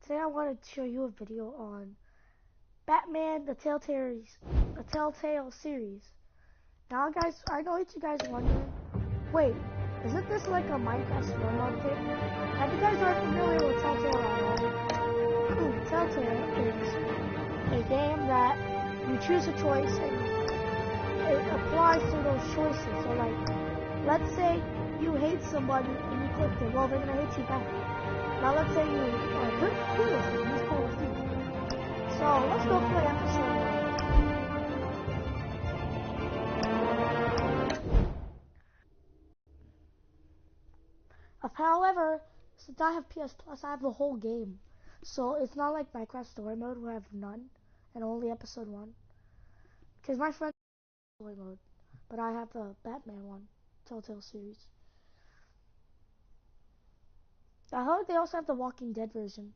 Today I wanted to show you a video on Batman the Telltale series. Now guys, I know what you guys are wondering. Wait, isn't this like a Minecraft story mode thing? If you guys aren't familiar with Telltale at all, Telltale is a game that you choose a choice and it applies to those choices. So like, let's say you hate somebody and you click them, well they're gonna hate you back. Now let's say you click this and use Call of Duty. So let's go play episode 1. However, since I have PS Plus, I have the whole game. So it's not like Minecraft Story Mode where I have none and only episode 1. Because my friend has Story Mode, but I have the Batman one, Telltale series. I heard they also have the Walking Dead version.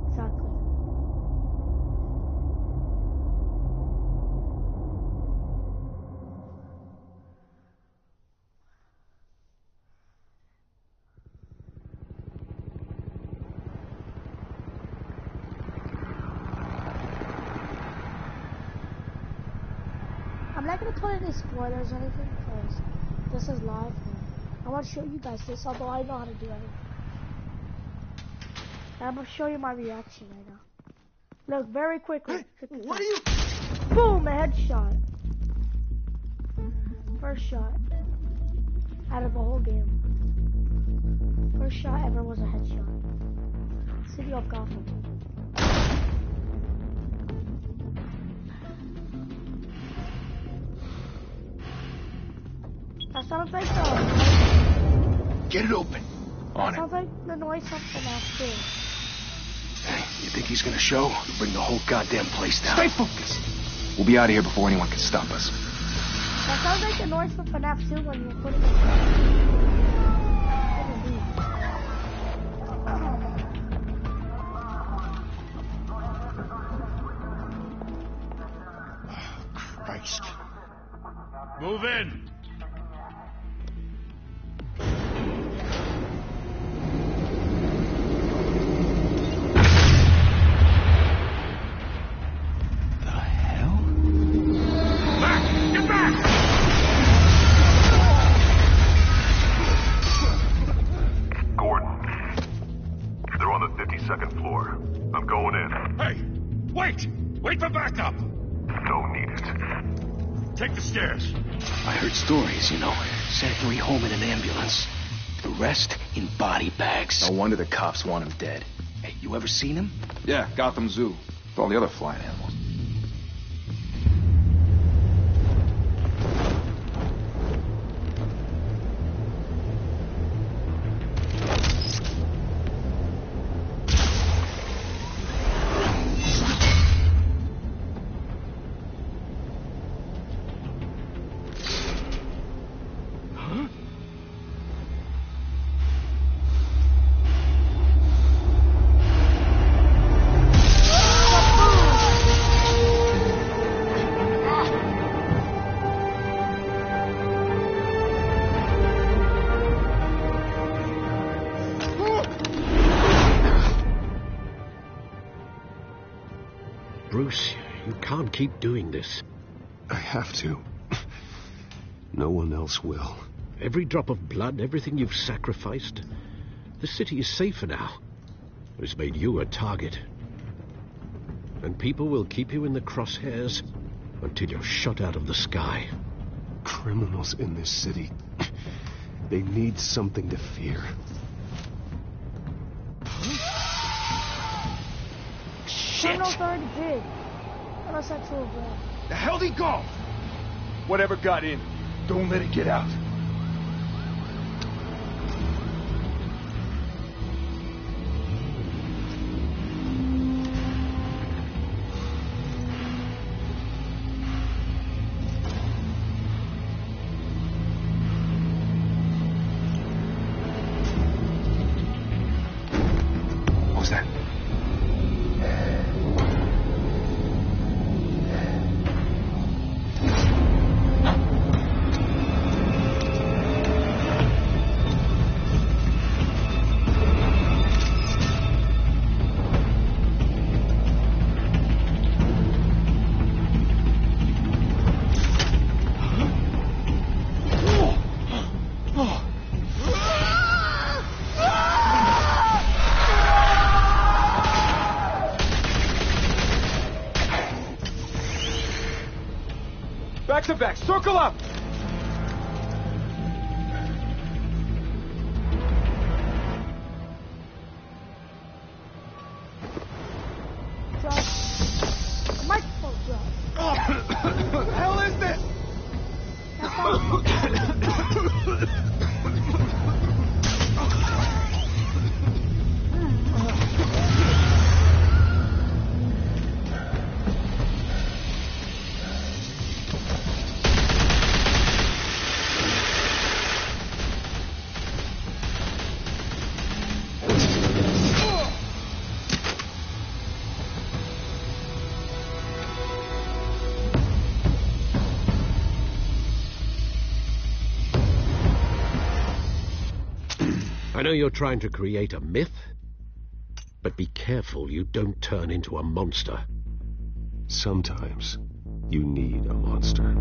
Exactly. I'm not going to put any spoilers or anything because this is live. I want to show you guys this, although I know how to do it. I'm going to show you my reaction right now. Look, very quickly. What are you? Boom, a headshot. First shot out of the whole game. First shot ever was a headshot. City of Gotham. That sounds like Get it open. On it. Sounds like the noise of FNAF 2. Hey, you think he's gonna show? We'll bring the whole goddamn place down. Stay focused. We'll be out of here before anyone can stop us. That sounds like the noise from FNAF 2 when you put it in. Christ. Move in. Second floor. I'm going in. Hey! Wait! Wait for backup! Don't need it. Take the stairs. I heard stories, you know. Sent 3 home in an ambulance. The rest in body bags. No wonder the cops want him dead. Hey, you ever seen him? Yeah, Gotham Zoo. With all the other flying animals. Bruce, you can't keep doing this. I have to. No one else will. Every drop of blood, everything you've sacrificed. The city is safer now. It's made you a target. And people will keep you in the crosshairs until you're shot out of the sky. Criminals in this city. They need something to fear. Criminals already did. Unless that's true, bro. The hell'd he go? Whatever got in, don't let it get out. What was that? Jackson back! Circle up! Drop. The microphone drop. What the hell is this? I know you're trying to create a myth, but be careful you don't turn into a monster. Sometimes you need a monster.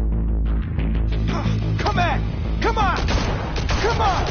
Come on! Come on! Come on!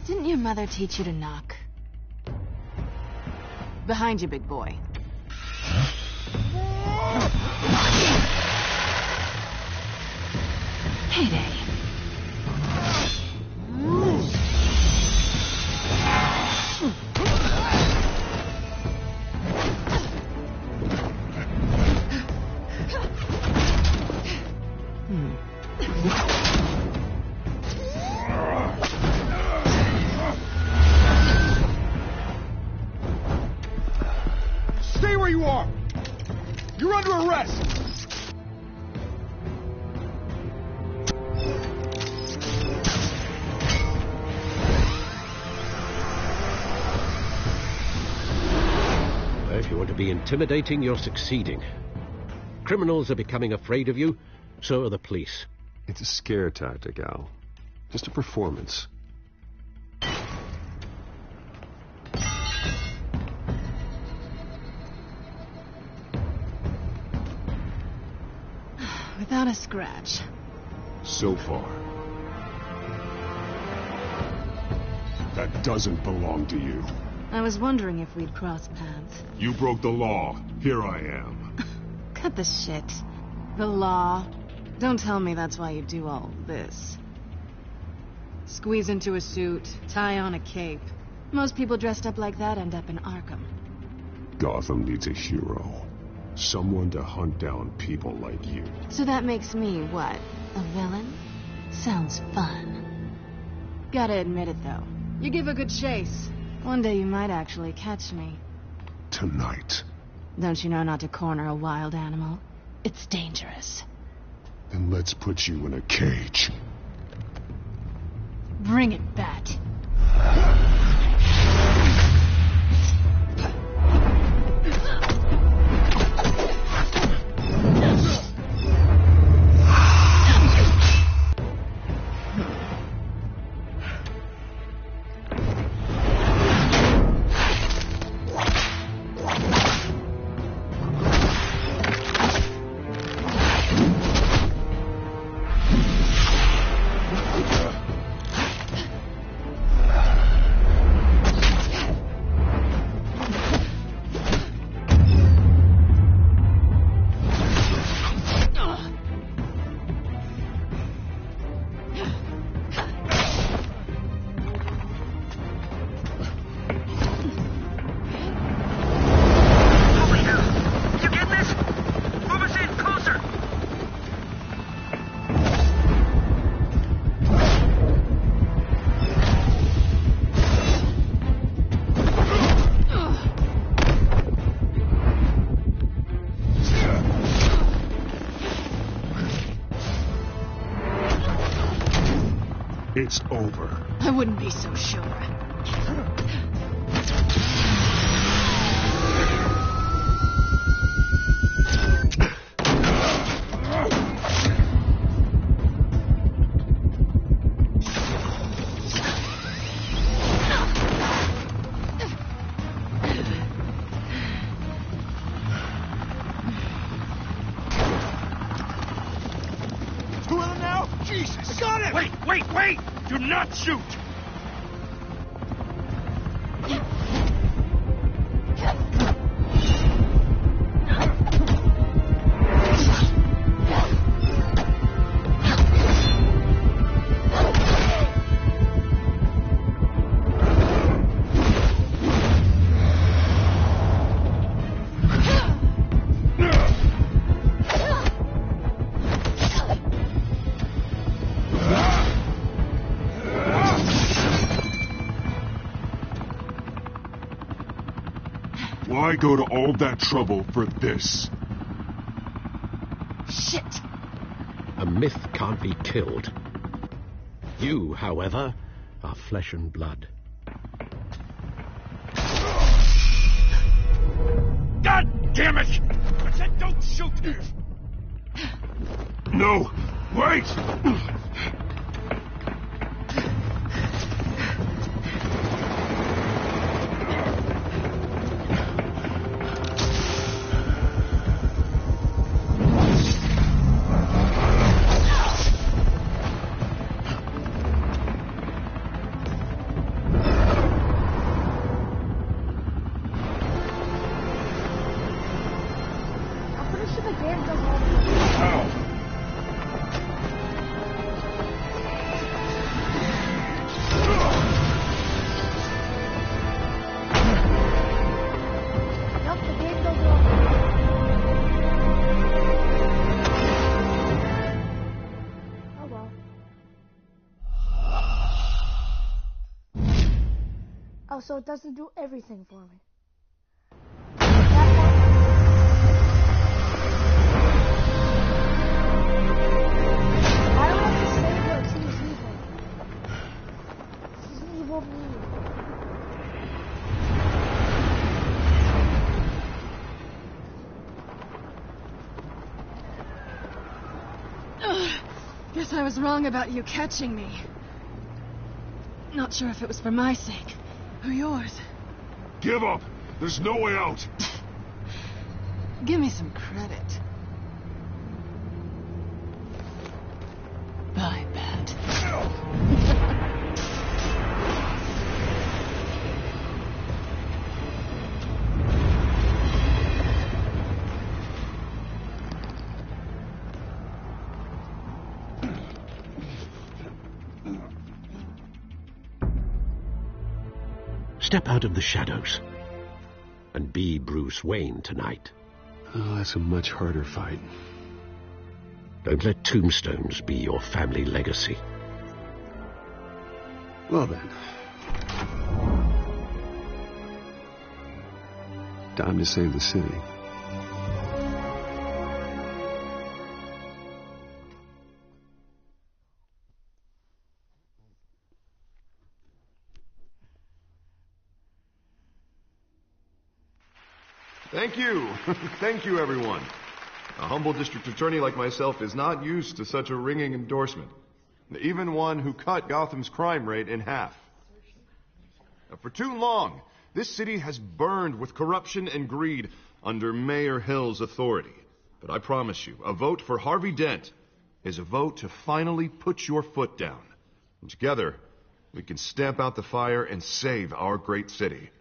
Didn't your mother teach you to knock? Behind you, big boy. Payday. Stay where you are! You're under arrest! If you want to be intimidating, you're succeeding. Criminals are becoming afraid of you, so are the police. It's a scare tactic, Al. Just a performance. Without a scratch. So far. That doesn't belong to you. I was wondering if we'd cross paths. You broke the law. Here I am. Cut the shit. The law. Don't tell me that's why you do all this. Squeeze into a suit, tie on a cape. Most people dressed up like that end up in Arkham. Gotham needs a hero. Someone to hunt down people like you. So that makes me, what, a villain? Sounds fun. Gotta admit it, though. You give a good chase. One day you might actually catch me. Tonight. Don't you know not to corner a wild animal? It's dangerous. Then let's put you in a cage. Bring it, Bat. It's over. I wouldn't be so sure. Jesus! I got him! Wait! Do not shoot! Why go to all that trouble for this? Shit! A myth can't be killed. You, however, are flesh and blood. God damn it! I said don't shoot! No! Wait! Oh, so it doesn't do everything for me. I don't have to save her, she's evil. She's an evil me. Guess I was wrong about you catching me. Not sure if it was for my sake. Or yours. Give up! There's no way out! Give me some credit. Bye, Bat. Step out of the shadows and be Bruce Wayne tonight. Oh, that's a much harder fight. Don't let tombstones be your family legacy. Well then. Time to save the city. Thank you. Thank you, everyone. A humble district attorney like myself is not used to such a ringing endorsement. Even one who cut Gotham's crime rate in half. For too long, this city has burned with corruption and greed under Mayor Hill's authority. But I promise you, a vote for Harvey Dent is a vote to finally put your foot down. And together, we can stamp out the fire and save our great city.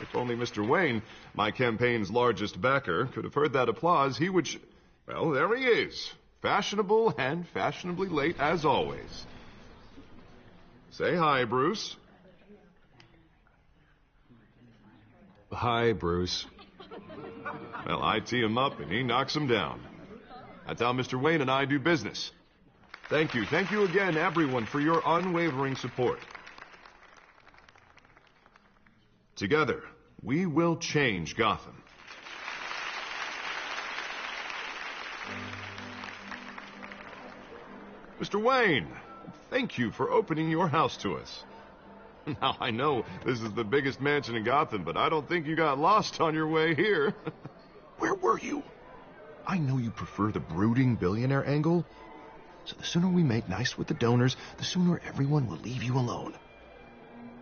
If only Mr. Wayne, my campaign's largest backer, could have heard that applause, he would... Well, there he is. Fashionable and fashionably late as always. Say hi, Bruce. Hi, Bruce. Well, I tee him up and he knocks him down. That's how Mr. Wayne and I do business. Thank you. Thank you again, everyone, for your unwavering support. Together, we will change Gotham. Mr. Wayne, thank you for opening your house to us. Now, I know this is the biggest mansion in Gotham, but I don't think you got lost on your way here. Where were you? I know you prefer the brooding billionaire angle, so the sooner we make nice with the donors, the sooner everyone will leave you alone.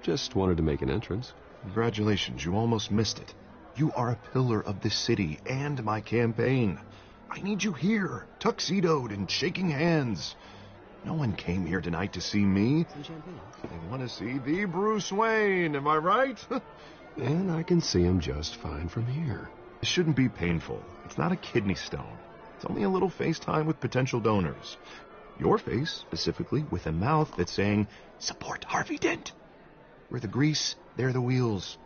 Just wanted to make an entrance. Congratulations, you almost missed it. You are a pillar of this city and my campaign. I need you here, tuxedoed and shaking hands. No one came here tonight to see me. They want to see the Bruce Wayne, am I right? And I can see him just fine from here. It shouldn't be painful. It's not a kidney stone. It's only a little FaceTime with potential donors. Your face, specifically, with a mouth that's saying, support Harvey Dent. We're the grease, they're the wheels.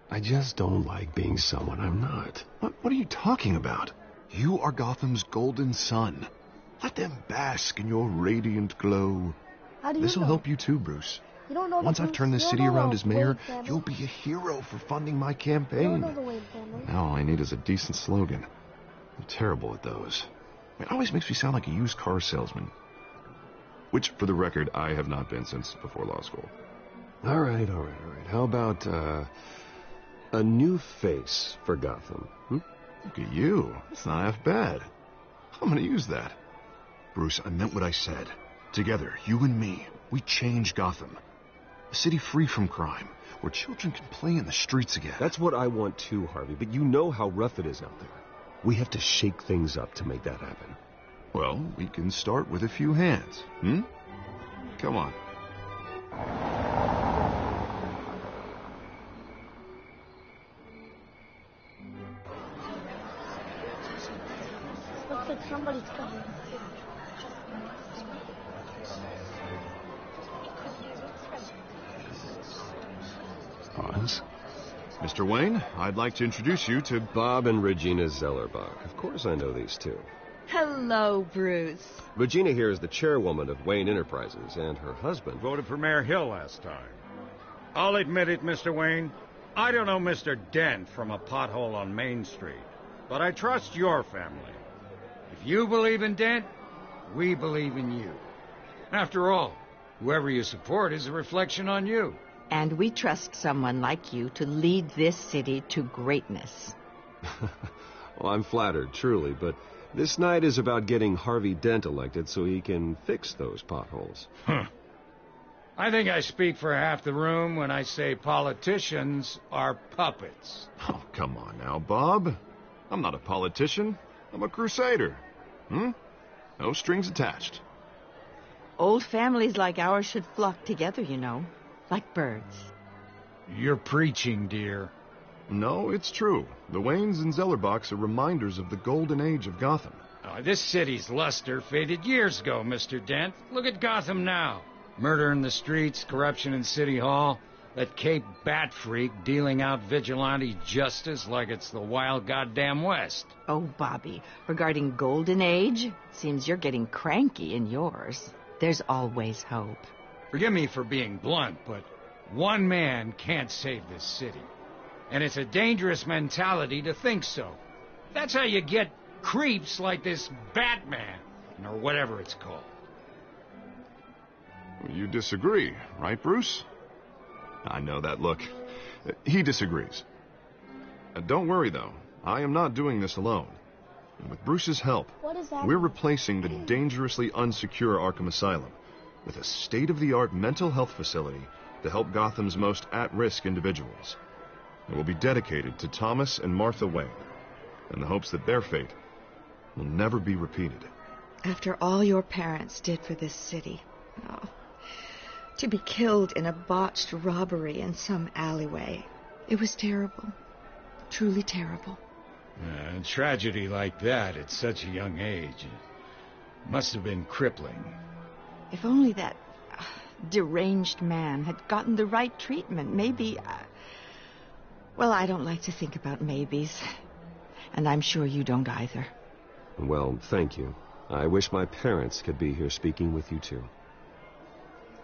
I just don't like being someone I'm not. What are you talking about? You are Gotham's golden sun. Let them bask in your radiant glow. How do you This'll know? help you too, Bruce. You don't know Once the I've turned this you city don't know around the as mayor, Wayne family. you'll be a hero for funding my You don't campaign. know the Wayne family. Now all I need is a decent slogan. I'm terrible at those. It always makes me sound like a used car salesman. Which, for the record, I have not been since before law school. All right. How about, a new face for Gotham? Look at you. It's not half bad. I'm gonna use that. Bruce, I meant what I said. Together, you and me, we change Gotham. A city free from crime, where children can play in the streets again. That's what I want too, Harvey, but you know how rough it is out there. We have to shake things up to make that happen. Well, we can start with a few hands, Come on. Looks like somebody's coming. Pause. Mr. Wayne, I'd like to introduce you to... Bob and Regina Zellerbach. Of course I know these two. Hello, Bruce. Regina here is the chairwoman of Wayne Enterprises, and her husband... Voted for Mayor Hill last time. I'll admit it, Mr. Wayne. I don't know Mr. Dent from a pothole on Main Street, but I trust your family. If you believe in Dent, we believe in you. After all, whoever you support is a reflection on you. And we trust someone like you to lead this city to greatness. Well, I'm flattered, truly, but this night is about getting Harvey Dent elected so he can fix those potholes. I think I speak for half the room when I say politicians are puppets. Oh, come on now, Bob. I'm not a politician. I'm a crusader. No strings attached. Old families like ours should flock together, you know, like birds. You're preaching, dear. No, it's true. The Waynes and Zellerbachs are reminders of the golden age of Gotham. This city's luster faded years ago, Mr. Dent. Look at Gotham now. Murder in the streets, corruption in City Hall, that Cape Bat freak dealing out vigilante justice like it's the wild goddamn West. Oh, Bobby, regarding Golden Age, seems you're getting cranky in yours. There's always hope. Forgive me for being blunt, but one man can't save this city. And it's a dangerous mentality to think so. That's how you get creeps like this Batman, or whatever it's called. You disagree, right, Bruce? I know that look. He disagrees. Don't worry, though. I am not doing this alone. And with Bruce's help, What is that? we're replacing the dangerously unsecure Arkham Asylum with a state-of-the-art mental health facility to help Gotham's most at-risk individuals. It will be dedicated to Thomas and Martha Wayne, in the hopes that their fate will never be repeated. After all your parents did for this city, to be killed in a botched robbery in some alleyway, it was terrible. Truly terrible. A tragedy like that at such a young age must have been crippling. If only that deranged man had gotten the right treatment, maybe... Well, I don't like to think about maybes. And I'm sure you don't either. Well, thank you. I wish my parents could be here speaking with you, too.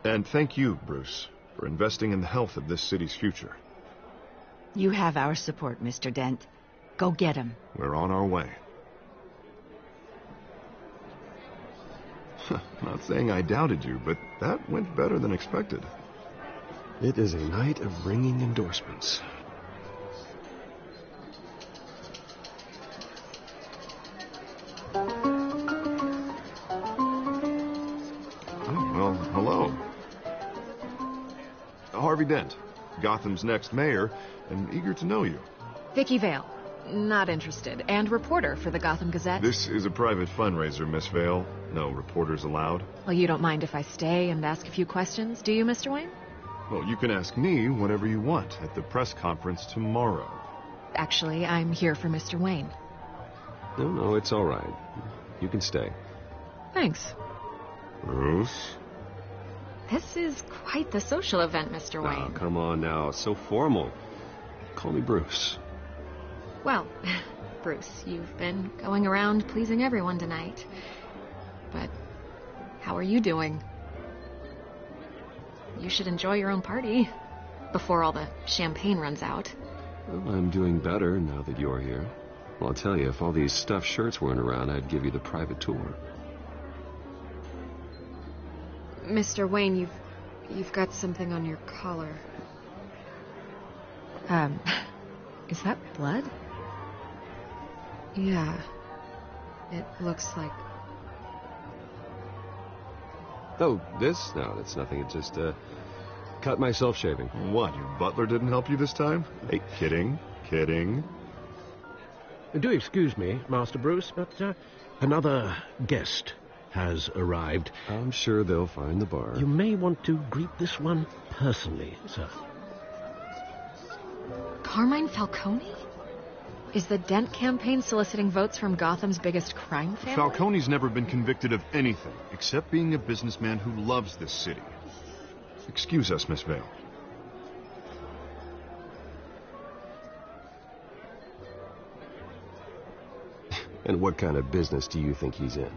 And thank you, Bruce, for investing in the health of this city's future. You have our support, Mr. Dent. Go get him. We're on our way. Not saying I doubted you, but that went better than expected. It is a night of ringing endorsements. Well, hello. Harvey Dent, Gotham's next mayor, and eager to know you. Vicky Vale. Not interested. And reporter for the Gotham Gazette. This is a private fundraiser, Miss Vale. No reporters allowed. Well, you don't mind if I stay and ask a few questions, do you, Mr. Wayne? Well, you can ask me whatever you want at the press conference tomorrow. Actually, I'm here for Mr. Wayne. No, it's all right. You can stay. Thanks. Bruce? This is quite the social event, Mr. Wayne. Oh, come on now. It's so formal. Call me Bruce. Well, Bruce, you've been going around pleasing everyone tonight. But how are you doing? You should enjoy your own party before all the champagne runs out. Well, I'm doing better now that you're here. Well, I'll tell you, if all these stuffed shirts weren't around, I'd give you the private tour. Mr. Wayne, you've got something on your collar. Is that blood? Yeah. It looks like... Oh, this? No, that's nothing. It just, cut myself shaving. What, your butler didn't help you this time? Hey, kidding. Do excuse me, Master Bruce, but another guest has arrived. I'm sure they'll find the bar. You may want to greet this one personally, sir. Carmine Falcone? Is the Dent campaign soliciting votes from Gotham's biggest crime family? Falcone's never been convicted of anything except being a businessman who loves this city. Excuse us, Miss Vale. And what kind of business do you think he's in?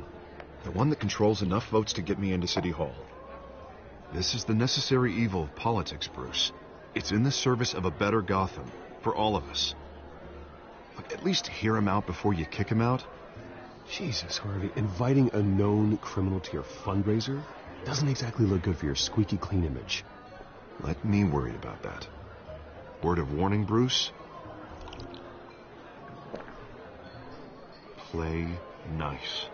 The one that controls enough votes to get me into City Hall. This is the necessary evil of politics, Bruce. It's in the service of a better Gotham, for all of us. Look, at least hear him out before you kick him out. Jesus, Harvey, inviting a known criminal to your fundraiser doesn't exactly look good for your squeaky clean image. Let me worry about that. Word of warning, Bruce? Play nice.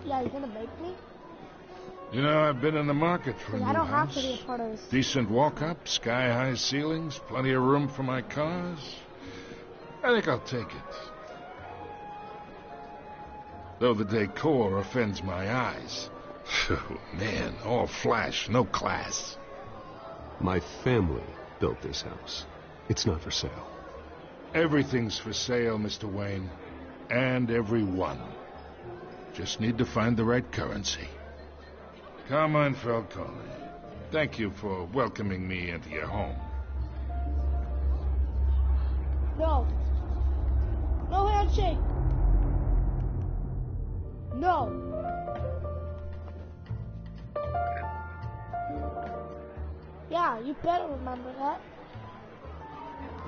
Yeah, you gonna bake me? You know, I've been in the market for a new I don't house. have to be a part of this. Decent walk-up, sky-high ceilings, plenty of room for my cars. I think I'll take it. Though the decor offends my eyes. Oh, man, all flash, no class. My family built this house. It's not for sale. Everything's for sale, Mr. Wayne. And everyone. Just need to find the right currency. Carmine Falcone, thank you for welcoming me into your home. No. No handshake. No. Yeah, you better remember that.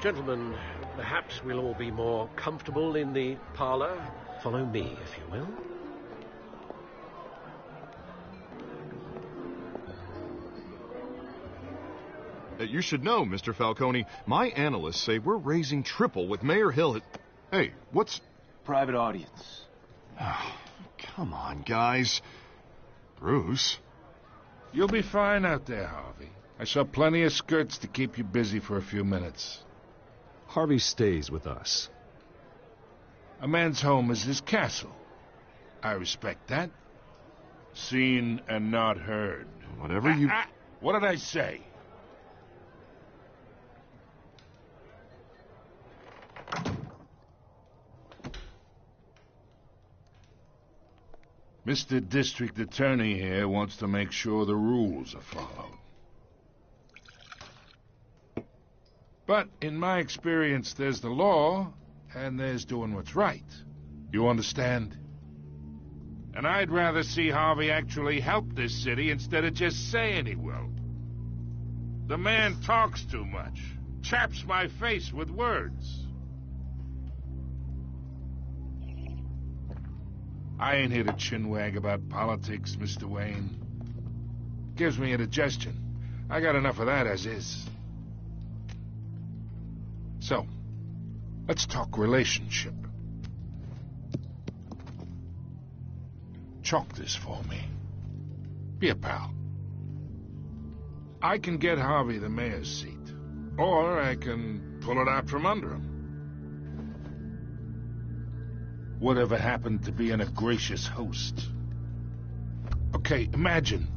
Gentlemen, perhaps we'll all be more comfortable in the parlor. Follow me, if you will. You should know, Mr. Falcone, my analysts say we're raising triple with Mayor Hill. Hey, what's... Private audience. Oh, come on, guys. Bruce? You'll be fine out there, Harvey. I saw plenty of skirts to keep you busy for a few minutes. Harvey stays with us. A man's home is his castle. I respect that. Seen and not heard. Whatever you... What did I say? Mr. District Attorney here wants to make sure the rules are followed. But in my experience, there's the law, and there's doing what's right. You understand? And I'd rather see Harvey actually help this city instead of just saying he will. The man talks too much, chaps my face with words. I ain't here to chinwag about politics, Mr. Wayne. Gives me indigestion. I got enough of that as is. So, let's talk relationship. Chalk this for me. Be a pal. I can get Harvey the mayor's seat, or I can pull it out from under him. Whatever happened to being a gracious host? Okay, imagine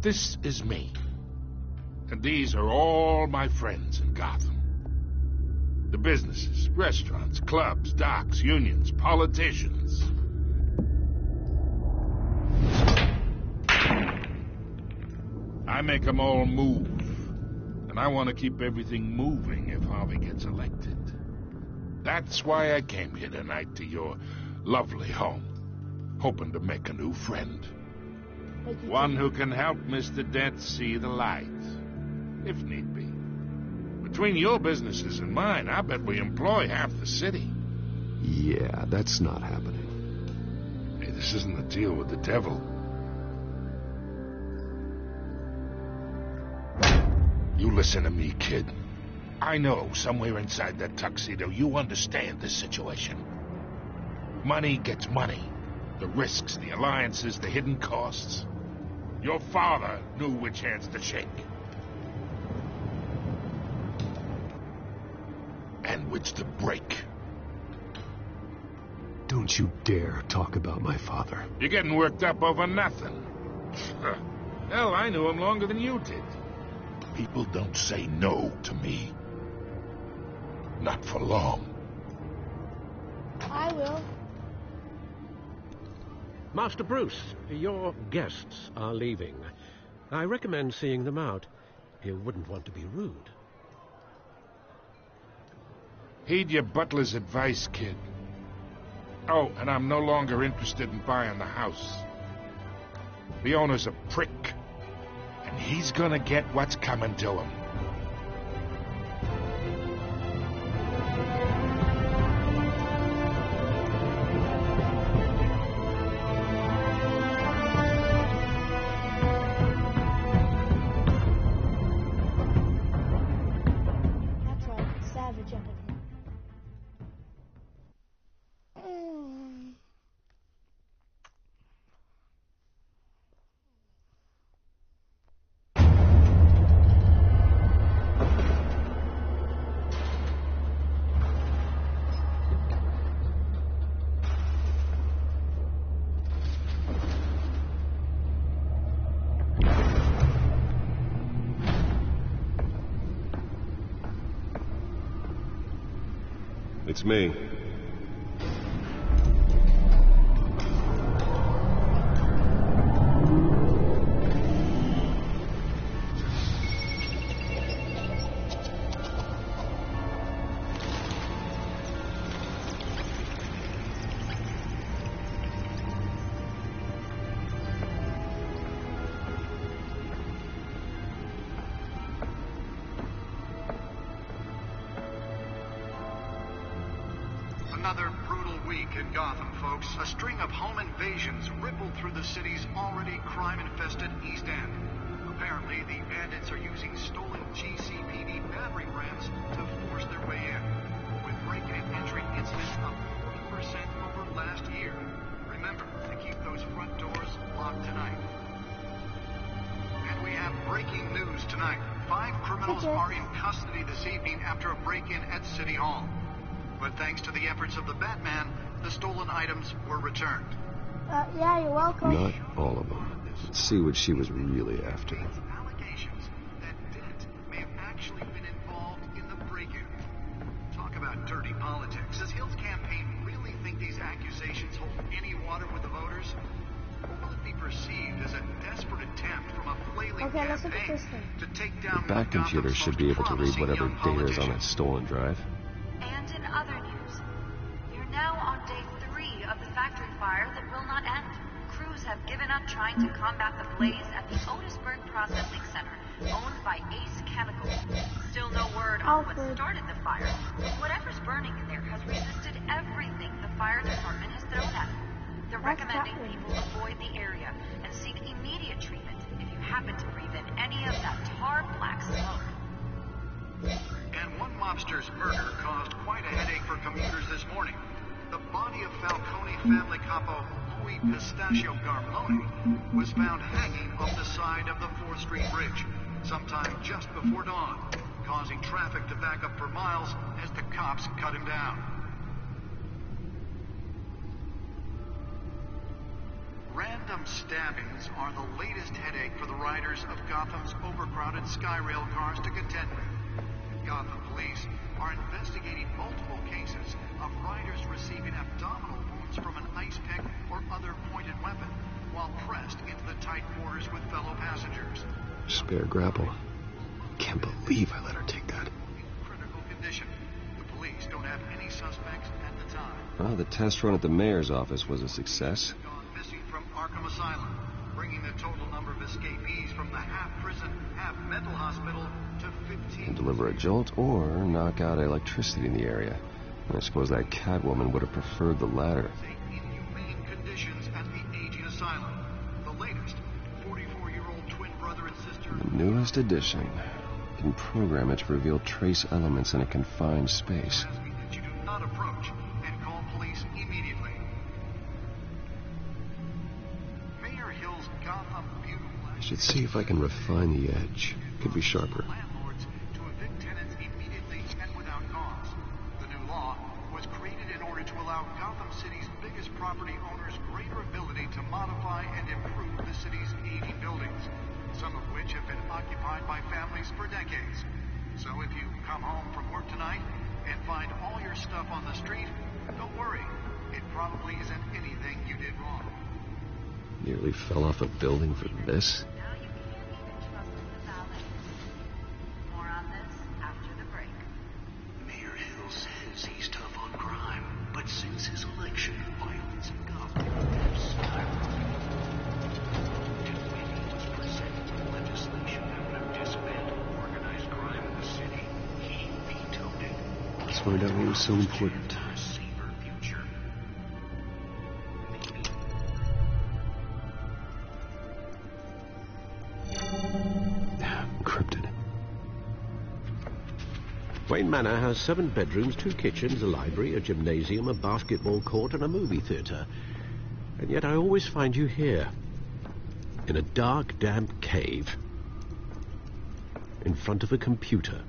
this is me, and these are all my friends in Gotham. The businesses, restaurants, clubs, docks, unions, politicians. I make them all move, and I want to keep everything moving if Harvey gets elected. That's why I came here tonight to your lovely home, hoping to make a new friend. One who can help Mr. Dent see the light, if need be. Between your businesses and mine, I bet we employ half the city. Yeah, that's not happening. Hey, this isn't a deal with the devil. You listen to me, kid. I know somewhere inside that tuxedo you understand this situation. Money gets money. The risks, the alliances, the hidden costs. Your father knew which hands to shake. And which to break. Don't you dare talk about my father. You're getting worked up over nothing. Hell, I knew him longer than you did. People don't say no to me. Not for long. I will. Master Bruce, your guests are leaving. I recommend seeing them out. You wouldn't want to be rude. Heed your butler's advice, kid. Oh, and I'm no longer interested in buying the house. The owner's a prick. And he's gonna get what's coming to him. That's right, savage out of him. It's me. Another brutal week in Gotham, folks. A string of home invasions rippled through the city's already crime-infested East End. Apparently, the bandits are using stolen GCPD battering rams to force their way in, with break-in and entry incidents up 40% over last year. Remember to keep those front doors locked tonight. And we have breaking news tonight. 5 criminals are in custody this evening after a break-in at City Hall. But thanks to the efforts of the Batman, the stolen items were returned. Yeah, you're welcome. Not all of them. Let's see what she was really after. Allegations that Dent may have actually been involved in the break-in. Talk about dirty politics. Does Hill's campaign really think these accusations hold any water with the voters? Or will it be perceived as a desperate attempt from a flailing campaign to take down The back computer should be able to read whatever data is on that stolen drive. And in other news, you're now on day 3 of the factory fire that will not end. Crews have given up trying to combat the blaze at the Otisburg Processing Center, owned by Ace Chemical. Still no word on what started the fire. Whatever's burning in there has resisted everything the fire department has thrown at it. They're recommending people avoid the area and seek immediate treatment if you happen to breathe in any of that tar black smoke. And one mobster's murder caused quite a headache for commuters this morning. The body of Falcone family capo Louis Pistachio Garmlone was found hanging off the side of the 4th Street Bridge sometime just before dawn, causing traffic to back up for miles as the cops cut him down. Random stabbings are the latest headache for the riders of Gotham's overcrowded Skyrail cars to contend with. Gotham police are investigating multiple cases of riders receiving abdominal wounds from an ice pick or other pointed weapon while pressed into the tight quarters with fellow passengers. Spare grapple. Can't believe I let her take that. In critical condition. The police don't have any suspects at the time. Well, the test run at the mayor's office was a success. Gone missing from Arkham Asylum, bringing the total number of escapees from the half-prison, half-mental hospital to 15. Can deliver a jolt or knock out electricity in the area. I suppose that Catwoman would have preferred the latter. Inhumane conditions at the aging asylum. The latest, 44-year-old twin brother and sister. The newest addition. Can program it to reveal trace elements in a confined space. That you do not approach and call police immediately. Mayor Hill's Gotham Beautiful. I should see if I can refine the edge. Could be sharper. Landlords to evict tenants immediately and without cause. The new law was created in order to allow Gotham City's biggest property owners greater ability to modify and improve the city's aging buildings, some of which have been occupied by families for decades. So if you come home from work tonight and find all your stuff on the street, don't worry. It probably isn't anything you did wrong. Nearly fell off a building for this. Now you can't even trust the valet. More on this after the break. Mayor Hill says he's tough on crime, but since his election, violence in Gotham has skyrocketed. When he was presented legislation that would have disbanded organized crime in the city, he vetoed it. Let's find out what was so important. A safer future. Maybe. Encrypted. Wayne Manor has 7 bedrooms, 2 kitchens, a library, a gymnasium, a basketball court, and a movie theatre. And yet I always find you here, in a dark, damp cave, in front of a computer.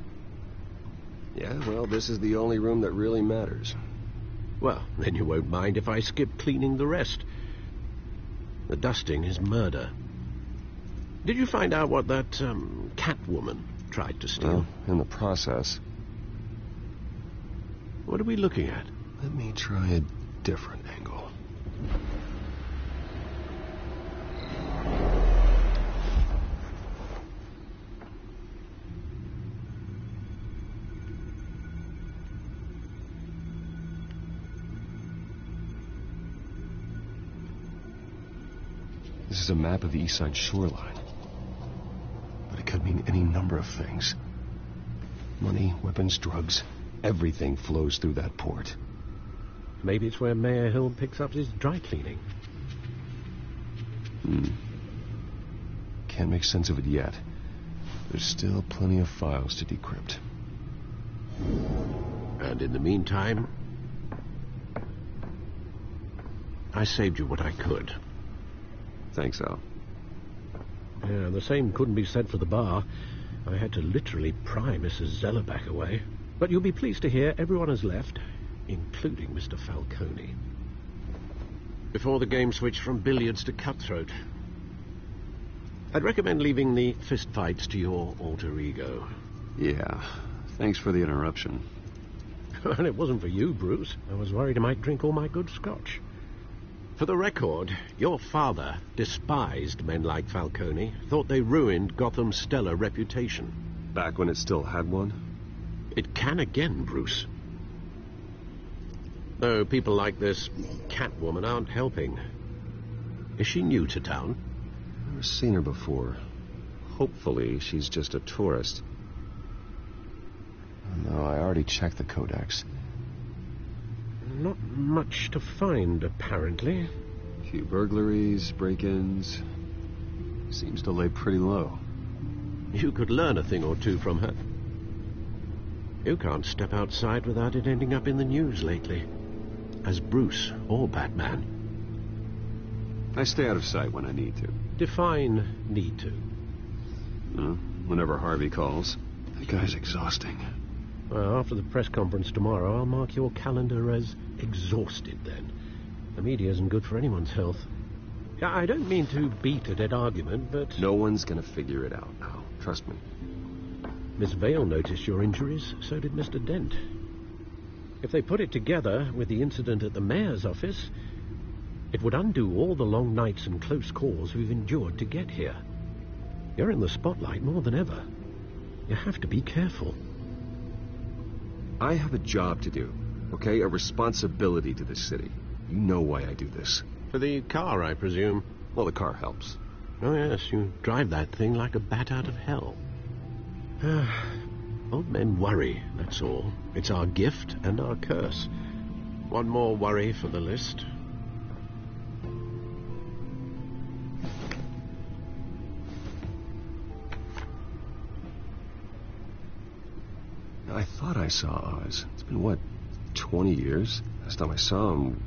Yeah, well, this is the only room that really matters. Well, then you won't mind if I skip cleaning the rest. The dusting is murder. Did you find out what that, Catwoman tried to steal? Well, in the process. What are we looking at? Let me try a different angle. This is a map of the East Side shoreline. But it could mean any number of things. Money, weapons, drugs, everything flows through that port. Maybe it's where Mayor Hill picks up his dry cleaning. Can't make sense of it yet. There's still plenty of files to decrypt. And in the meantime, I saved you what I could. Thanks, Al. Yeah, the same couldn't be said for the bar. I had to literally pry Mrs. Zellerback away. But you'll be pleased to hear everyone has left, including Mr. Falcone. Before the game switched from billiards to cutthroat. I'd recommend leaving the fistfights to your alter ego. Yeah, thanks for the interruption. Well, it wasn't for you, Bruce. I was worried I might drink all my good scotch. For the record, your father despised men like Falcone, thought they ruined Gotham's stellar reputation. Back when it still had one? It can again, Bruce. Though people like this Catwoman aren't helping. Is she new to town? Never seen her before. Hopefully she's just a tourist. No, I already checked the codex. Not much to find, apparently. few burglaries, break-ins. Seems to lay pretty low. You could learn a thing or two from her. You can't step outside without it ending up in the news lately. As Bruce or Batman. I stay out of sight when I need to. Define need to. Whenever Harvey calls. That guy's exhausting. Well, after the press conference tomorrow, I'll mark your calendar as exhausted then. The media isn't good for anyone's health. I don't mean to beat a dead argument, but... No one's gonna figure it out now. Trust me. Miss Vale noticed your injuries, so did Mr. Dent. If they put it together with the incident at the mayor's office, it would undo all the long nights and close calls we've endured to get here. You're in the spotlight more than ever. You have to be careful. I have a job to do, okay? A responsibility to this city. You know why I do this. For the car, I presume. Well, the car helps. Oh, yes, you drive that thing like a bat out of hell. Old men worry, that's all. It's our gift and our curse. One more worry for the list. I thought I saw Oz. It's been, what, 20 years? Last time I saw him,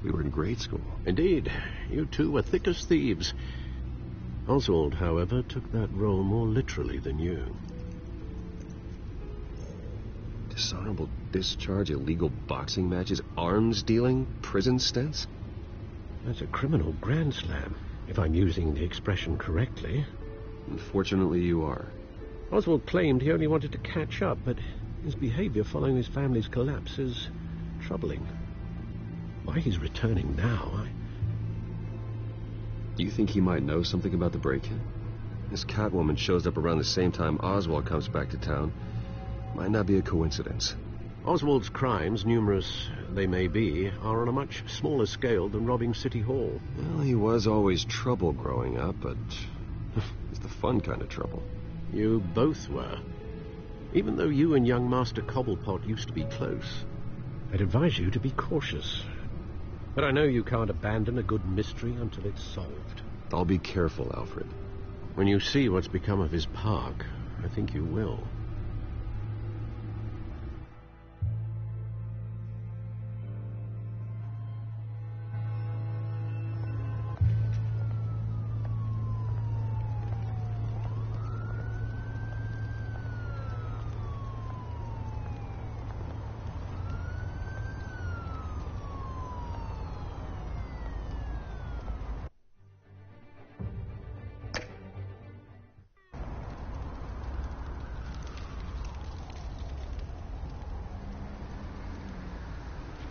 we were in grade school. Indeed. You two were thick as thieves. Oswald, however, took that role more literally than you. Dishonorable discharge, illegal boxing matches, arms dealing, prison stints? That's a criminal grand slam, if I'm using the expression correctly. Unfortunately, you are. Oswald claimed he only wanted to catch up, but his behavior following his family's collapse is troubling. Why he's returning now, Do you think he might know something about the break-in? This Catwoman shows up around the same time Oswald comes back to town. Might not be a coincidence. Oswald's crimes, numerous they may be, are on a much smaller scale than robbing City Hall. Well, he was always trouble growing up, but it's the fun kind of trouble. You both were. Even though you and young Master Cobblepot used to be close, I'd advise you to be cautious. But I know you can't abandon a good mystery until it's solved. I'll be careful, Alfred. When you see what's become of his park, I think you will.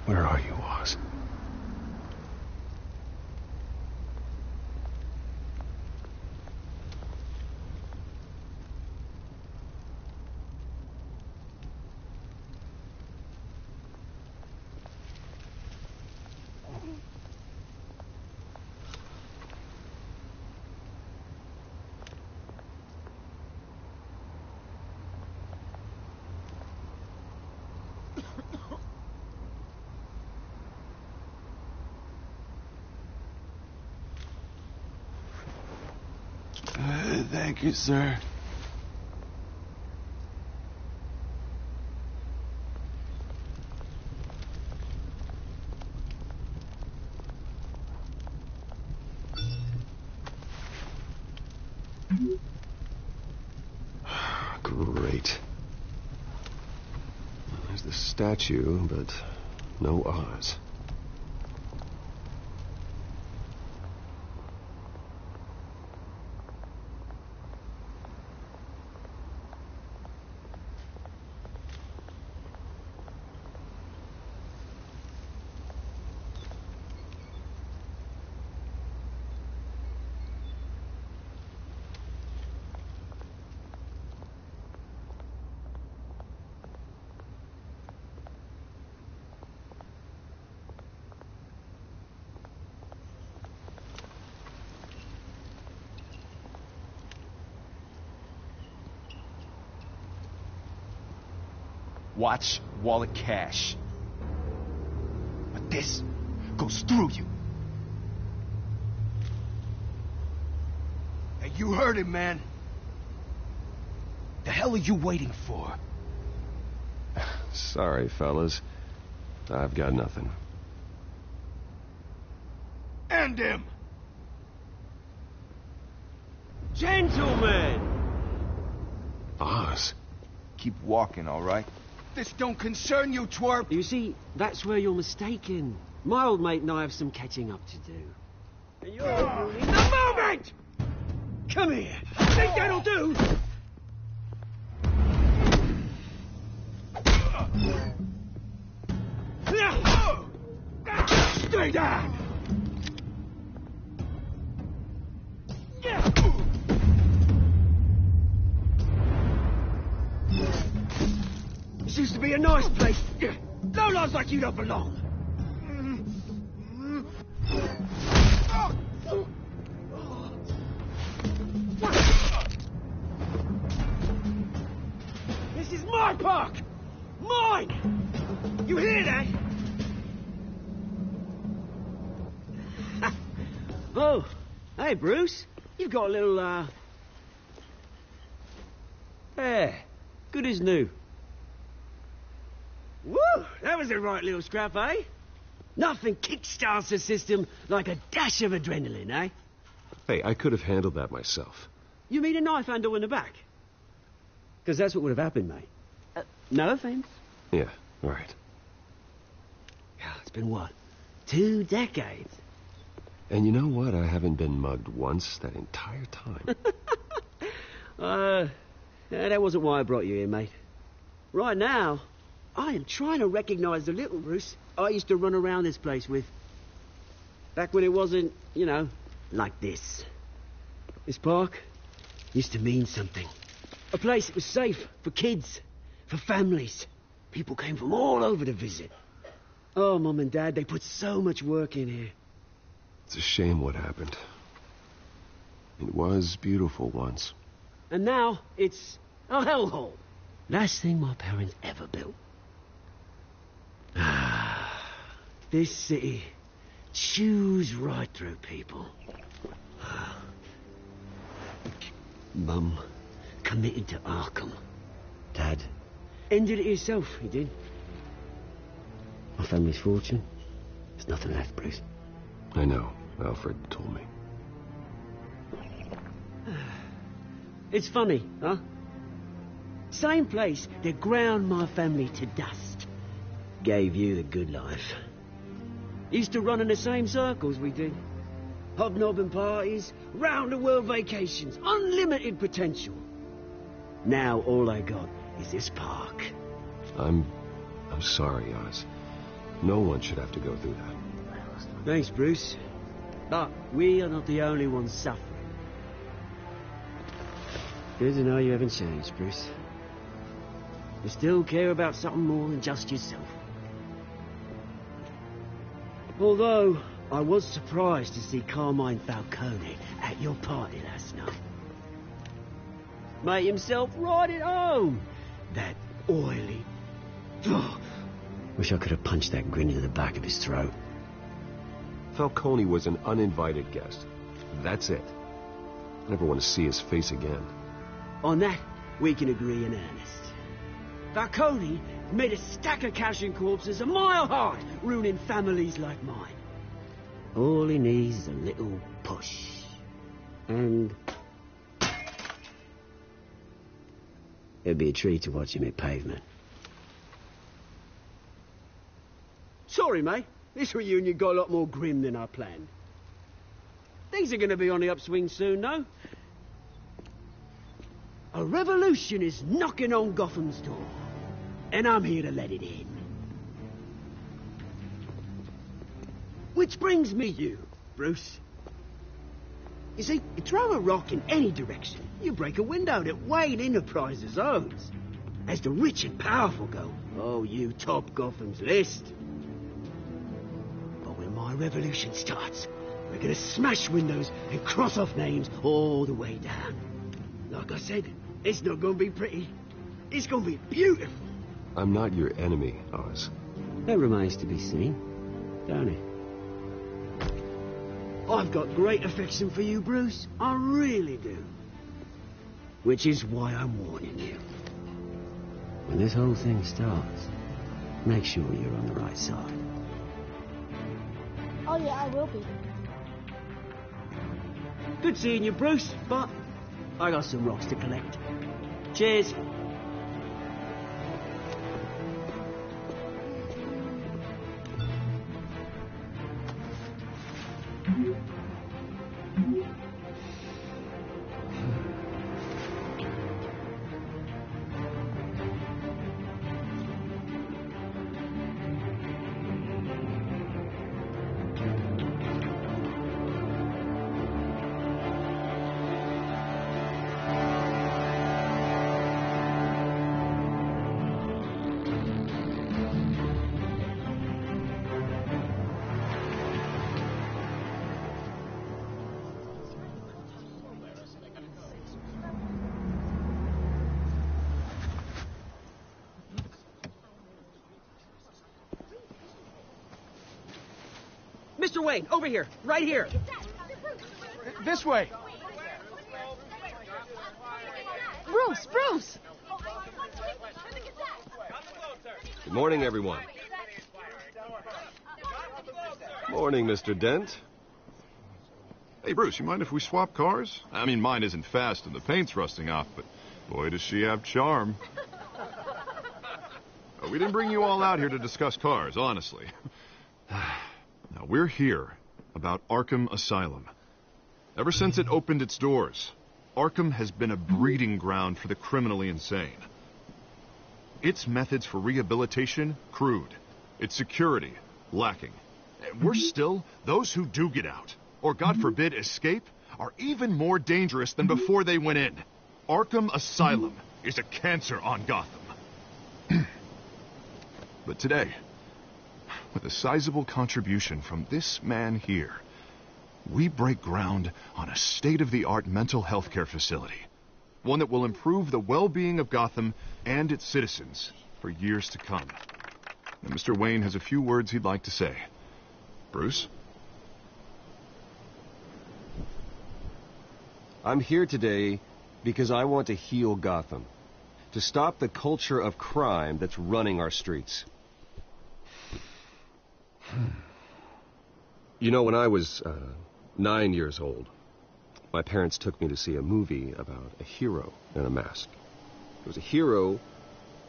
Where are you, Oz? Thank you, sir. Great. There's the statue, but no Oz. Watch wall of cash. But this goes through you. You heard him, man. The hell are you waiting for? Sorry, fellas. I've got nothing. End him! Gentlemen! Oz. Keep walking, all right? This don't concern you, twerp! You see, that's where you're mistaken. My old mate and I have some catching up to do. And you're ruining the moment! Come here. Think that'll do? Stay down! This used to be a nice place. No lads like you don't belong. This is my park! Mine! You hear that? Oh, hey, Bruce. You've got a little, Yeah, good as new. Woo! That was a right little scrap, eh? Nothing kickstarts the system like a dash of adrenaline, eh? Hey, I could have handled that myself. You mean a knife handle in the back? Because that's what would have happened, mate. No offense. Yeah, right. It's been what? 2 decades? And you know what? I haven't been mugged once that entire time. That wasn't why I brought you here, mate. Right now, I am trying to recognize the little Bruce I used to run around this place with. Back when it wasn't, you know, like this. This park used to mean something. A place that was safe for kids, for families. People came from all over to visit. Oh, Mum and Dad, they put so much work in here. It's a shame what happened. It was beautiful once. And now, it's a hellhole. Last thing my parents ever built. This city chews right through people. Mum committed to Arkham. Dad ended it himself, he did. My family's fortune, there's nothing left, Bruce. I know. Alfred told me. It's funny, huh? Same place that ground my family to dust. Gave you the good life. Used to run in the same circles we did. Hobnobbing parties, round-the-world vacations, unlimited potential. Now all I got is this park. I'm sorry, Oz. No one should have to go through that. Thanks, Bruce. But we are not the only ones suffering. Good to know you haven't changed, Bruce. You still care about something more than just yourself. Although, I was surprised to see Carmine Falcone at your party last night. Made himself right at home. That oily... Wish I could have punched that grin into the back of his throat. Falcone was an uninvited guest. That's it. I never want to see his face again. On that, we can agree in earnest. Falcone made a stack of cash and corpses a mile high, ruining families like mine. All he needs is a little push. And... it'd be a treat to watch him hit pavement. Sorry, mate. This reunion got a lot more grim than I planned. Things are going to be on the upswing soon, though. A revolution is knocking on Gotham's door, and I'm here to let it in. Which brings me you, Bruce. You see, you throw a rock in any direction, you break a window that Wayne Enterprises owns. As the rich and powerful go, oh, you top Gotham's list. But when my revolution starts, we're gonna smash windows and cross off names all the way down. Like I said, it's not gonna be pretty. It's gonna be beautiful. I'm not your enemy, Oz. That remains to be seen, don't it? I've got great affection for you, Bruce. I really do. Which is why I'm warning you. When this whole thing starts, make sure you're on the right side. Oh yeah, I will be. Good seeing you, Bruce, but I got some rocks to collect. Cheers. Mr. Wayne, over here. Right here. This way. Bruce! Good morning, everyone. Morning, Mr. Dent. Hey, Bruce, you mind if we swap cars? I mean, mine isn't fast and the paint's rusting off, but boy, does she have charm. We didn't bring you all out here to discuss cars, honestly. Now, we're here about Arkham Asylum. Ever since it opened its doors, Arkham has been a breeding ground for the criminally insane. Its methods for rehabilitation, crude. Its security, lacking. And worse still, those who do get out, or God forbid escape, are even more dangerous than before they went in. Arkham Asylum is a cancer on Gotham. But today, with a sizable contribution from this man here, we break ground on a state-of-the-art mental health care facility. One that will improve the well-being of Gotham and its citizens for years to come. And Mr. Wayne has a few words he'd like to say. Bruce? I'm here today because I want to heal Gotham. To stop the culture of crime that's running our streets. You know, when I was 9 years old, my parents took me to see a movie about a hero in a mask. It was a hero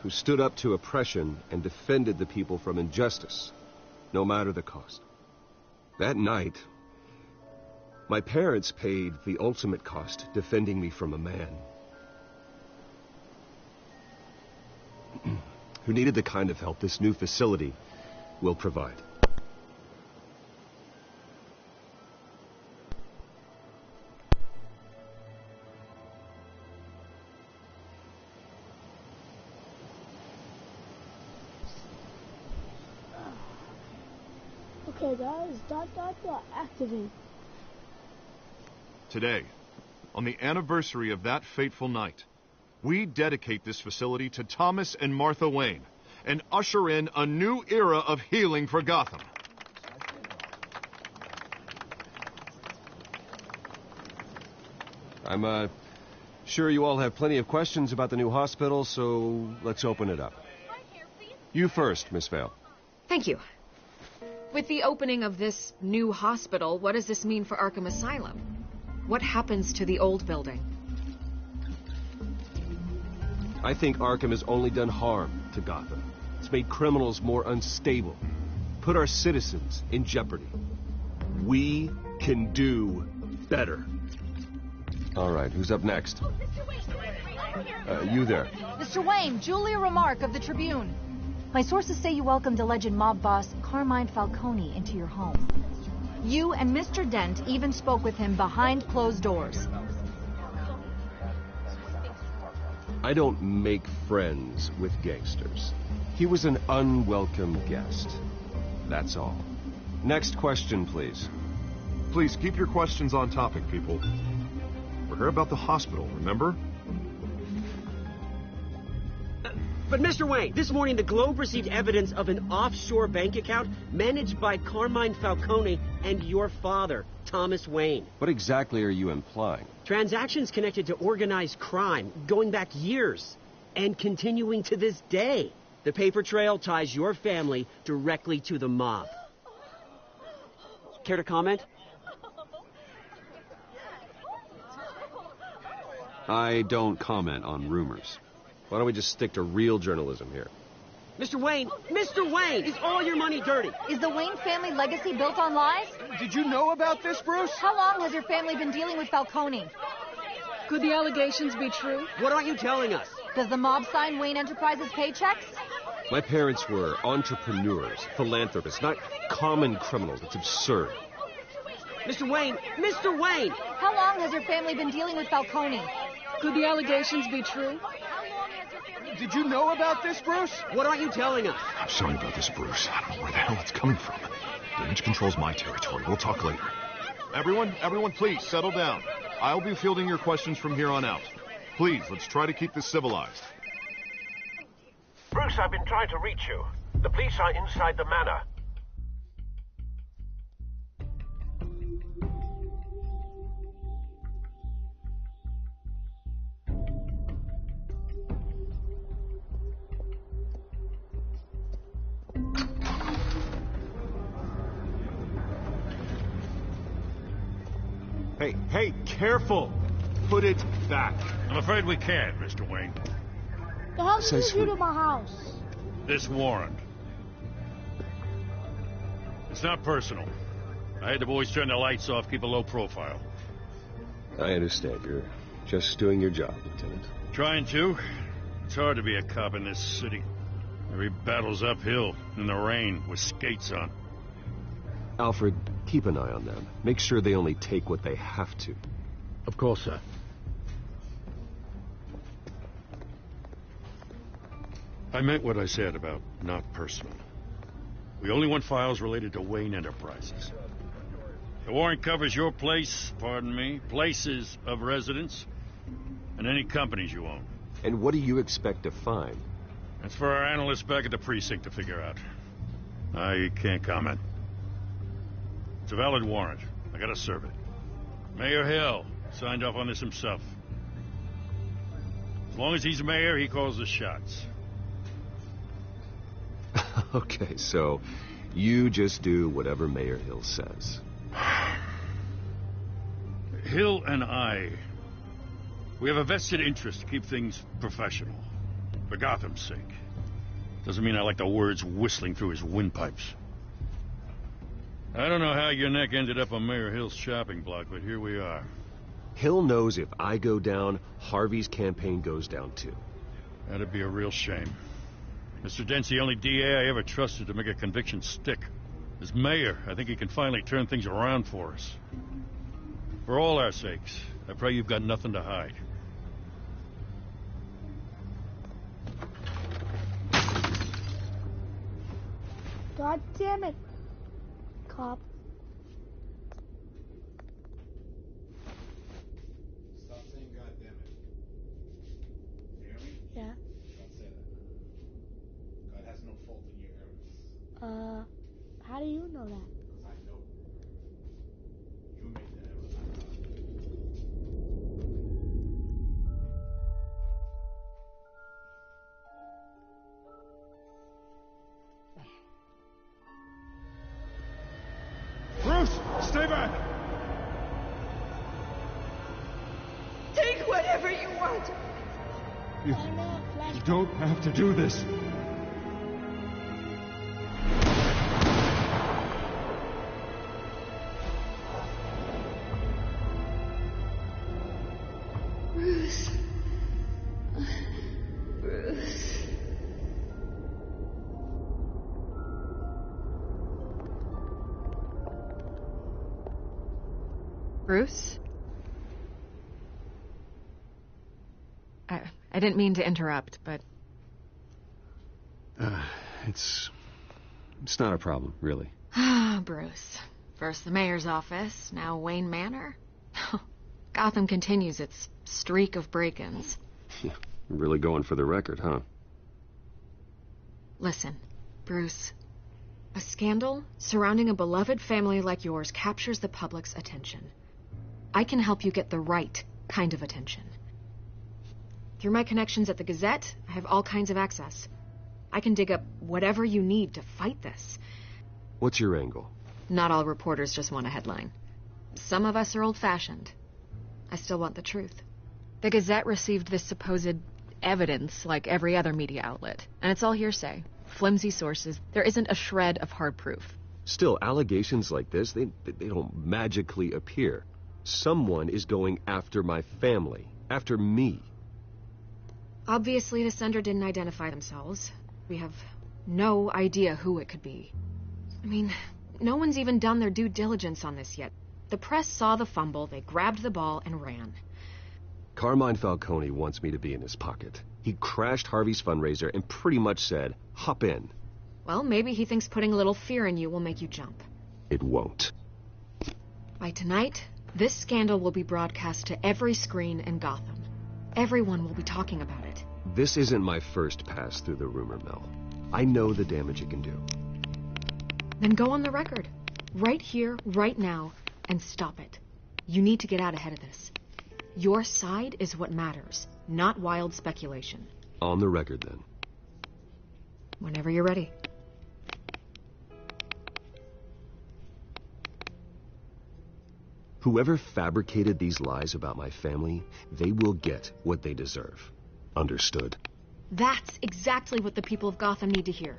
who stood up to oppression and defended the people from injustice, no matter the cost. That night, my parents paid the ultimate cost defending me from a man who needed the kind of help this new facility will provide. Okay, guys, activate. Today, on the anniversary of that fateful night, we dedicate this facility to Thomas and Martha Wayne and usher in a new era of healing for Gotham. I'm sure you all have plenty of questions about the new hospital, so let's open it up. You first, Miss Vale. Thank you. With the opening of this new hospital, what does this mean for Arkham Asylum? What happens to the old building? I think Arkham has only done harm to Gotham. It's made criminals more unstable, put our citizens in jeopardy. We can do better. All right, who's up next? You there. Mr. Wayne, Julia Remark of the Tribune. My sources say you welcomed alleged mob boss Carmine Falcone into your home. You and Mr. Dent even spoke with him behind closed doors. I don't make friends with gangsters. He was an unwelcome guest. That's all. Next question, please. Please keep your questions on topic, people. We're here about the hospital, remember? But Mr. Wayne, this morning the Globe received evidence of an offshore bank account managed by Carmine Falcone and your father, Thomas Wayne. What exactly are you implying? Transactions connected to organized crime going back years and continuing to this day. The paper trail ties your family directly to the mob. Care to comment? I don't comment on rumors. Why don't we just stick to real journalism here? Mr. Wayne, is all your money dirty? Is the Wayne family legacy built on lies? Did you know about this, Bruce? How long has your family been dealing with Falcone? Could the allegations be true? What aren't you telling us? Does the mob sign Wayne Enterprises paychecks? My parents were entrepreneurs, philanthropists, not common criminals. It's absurd. Mr. Wayne! How long has your family been dealing with Falcone? Could the allegations be true? Did you know about this, Bruce? What aren't you telling us? I'm sorry about this, Bruce. I don't know where the hell it's coming from. Damage control's my territory. We'll talk later. Everyone, please, settle down. I'll be fielding your questions from here on out. Please, let's try to keep this civilized. Bruce, I've been trying to reach you. The police are inside the manor. Hey, careful! Put it back. I'm afraid we can't, Mr. Wayne. The hell did you do to my house? This warrant. It's not personal. I had the boys turn the lights off, keep a low profile. I understand. You're just doing your job, Lieutenant. Trying to. It's hard to be a cop in this city. Every battle's uphill, in the rain, with skates on. Alfred, keep an eye on them. Make sure they only take what they have to. Of course, sir. I meant what I said about not personal. We only want files related to Wayne Enterprises. The warrant covers your place, pardon me, places of residence, and any companies you own. And what do you expect to find? That's for our analysts back at the precinct to figure out. I can't comment. It's a valid warrant. I gotta serve it. Mayor Hill signed off on this himself. As long as he's mayor, he calls the shots. Okay, so you just do whatever Mayor Hill says. Hill and I, we have a vested interest to keep things professional. For Gotham's sake. Doesn't mean I like the words whistling through his windpipes. I don't know how your neck ended up on Mayor Hill's shopping block, but here we are. Hill knows if I go down, Harvey's campaign goes down too. That'd be a real shame. Mr. Dent's the only DA I ever trusted to make a conviction stick. As mayor, I think he can finally turn things around for us. For all our sakes, I pray you've got nothing to hide. God damn it, cop. Stop saying God damn it. You hear me? Yeah. Don't say that. God has no fault in your errors. How do you know that? Because I know. You made the error, not God. Bruce, stay back! Take whatever you want. You don't have to do this. Bruce. Bruce. Bruce? I didn't mean to interrupt, but... It's not a problem, really. Ah, Bruce. First the mayor's office, now Wayne Manor. Gotham continues its streak of break-ins. You're really going for the record, huh? Listen, Bruce. A scandal surrounding a beloved family like yours captures the public's attention. I can help you get the right kind of attention. Through my connections at the Gazette, I have all kinds of access. I can dig up whatever you need to fight this. What's your angle? Not all reporters just want a headline. Some of us are old-fashioned. I still want the truth. The Gazette received this supposed evidence like every other media outlet, and it's all hearsay. Flimsy sources. There isn't a shred of hard proof. Still, allegations like this, they don't magically appear. Someone is going after my family, after me. Obviously, the sender didn't identify themselves. We have no idea who it could be. I mean, no one's even done their due diligence on this yet. The press saw the fumble, they grabbed the ball and ran. Carmine Falcone wants me to be in his pocket. He crashed Harvey's fundraiser and pretty much said, hop in. Well, maybe he thinks putting a little fear in you will make you jump. It won't. By tonight, this scandal will be broadcast to every screen in Gotham. Everyone will be talking about it. This isn't my first pass through the rumor mill. I know the damage it can do. Then go on the record. Right here, right now, and stop it. You need to get out ahead of this. Your side is what matters, not wild speculation. On the record, then. Whenever you're ready. Whoever fabricated these lies about my family, they will get what they deserve. Understood? That's exactly what the people of Gotham need to hear.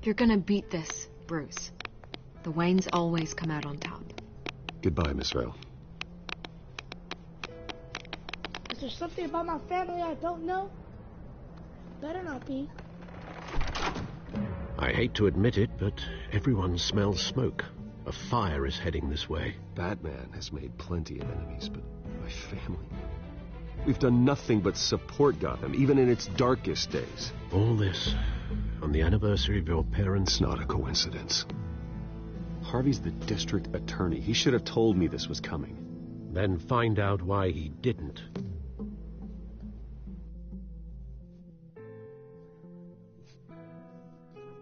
You're gonna beat this, Bruce. The Waynes always come out on top. Goodbye, Miss Vale. Is there something about my family I don't know? Better not be. I hate to admit it, but everyone smells smoke. A fire is heading this way. Batman has made plenty of enemies, but my family... We've done nothing but support Gotham, even in its darkest days. All this on the anniversary of your parents' It's not a coincidence. Harvey's the district attorney. He should have told me this was coming. Then find out why he didn't.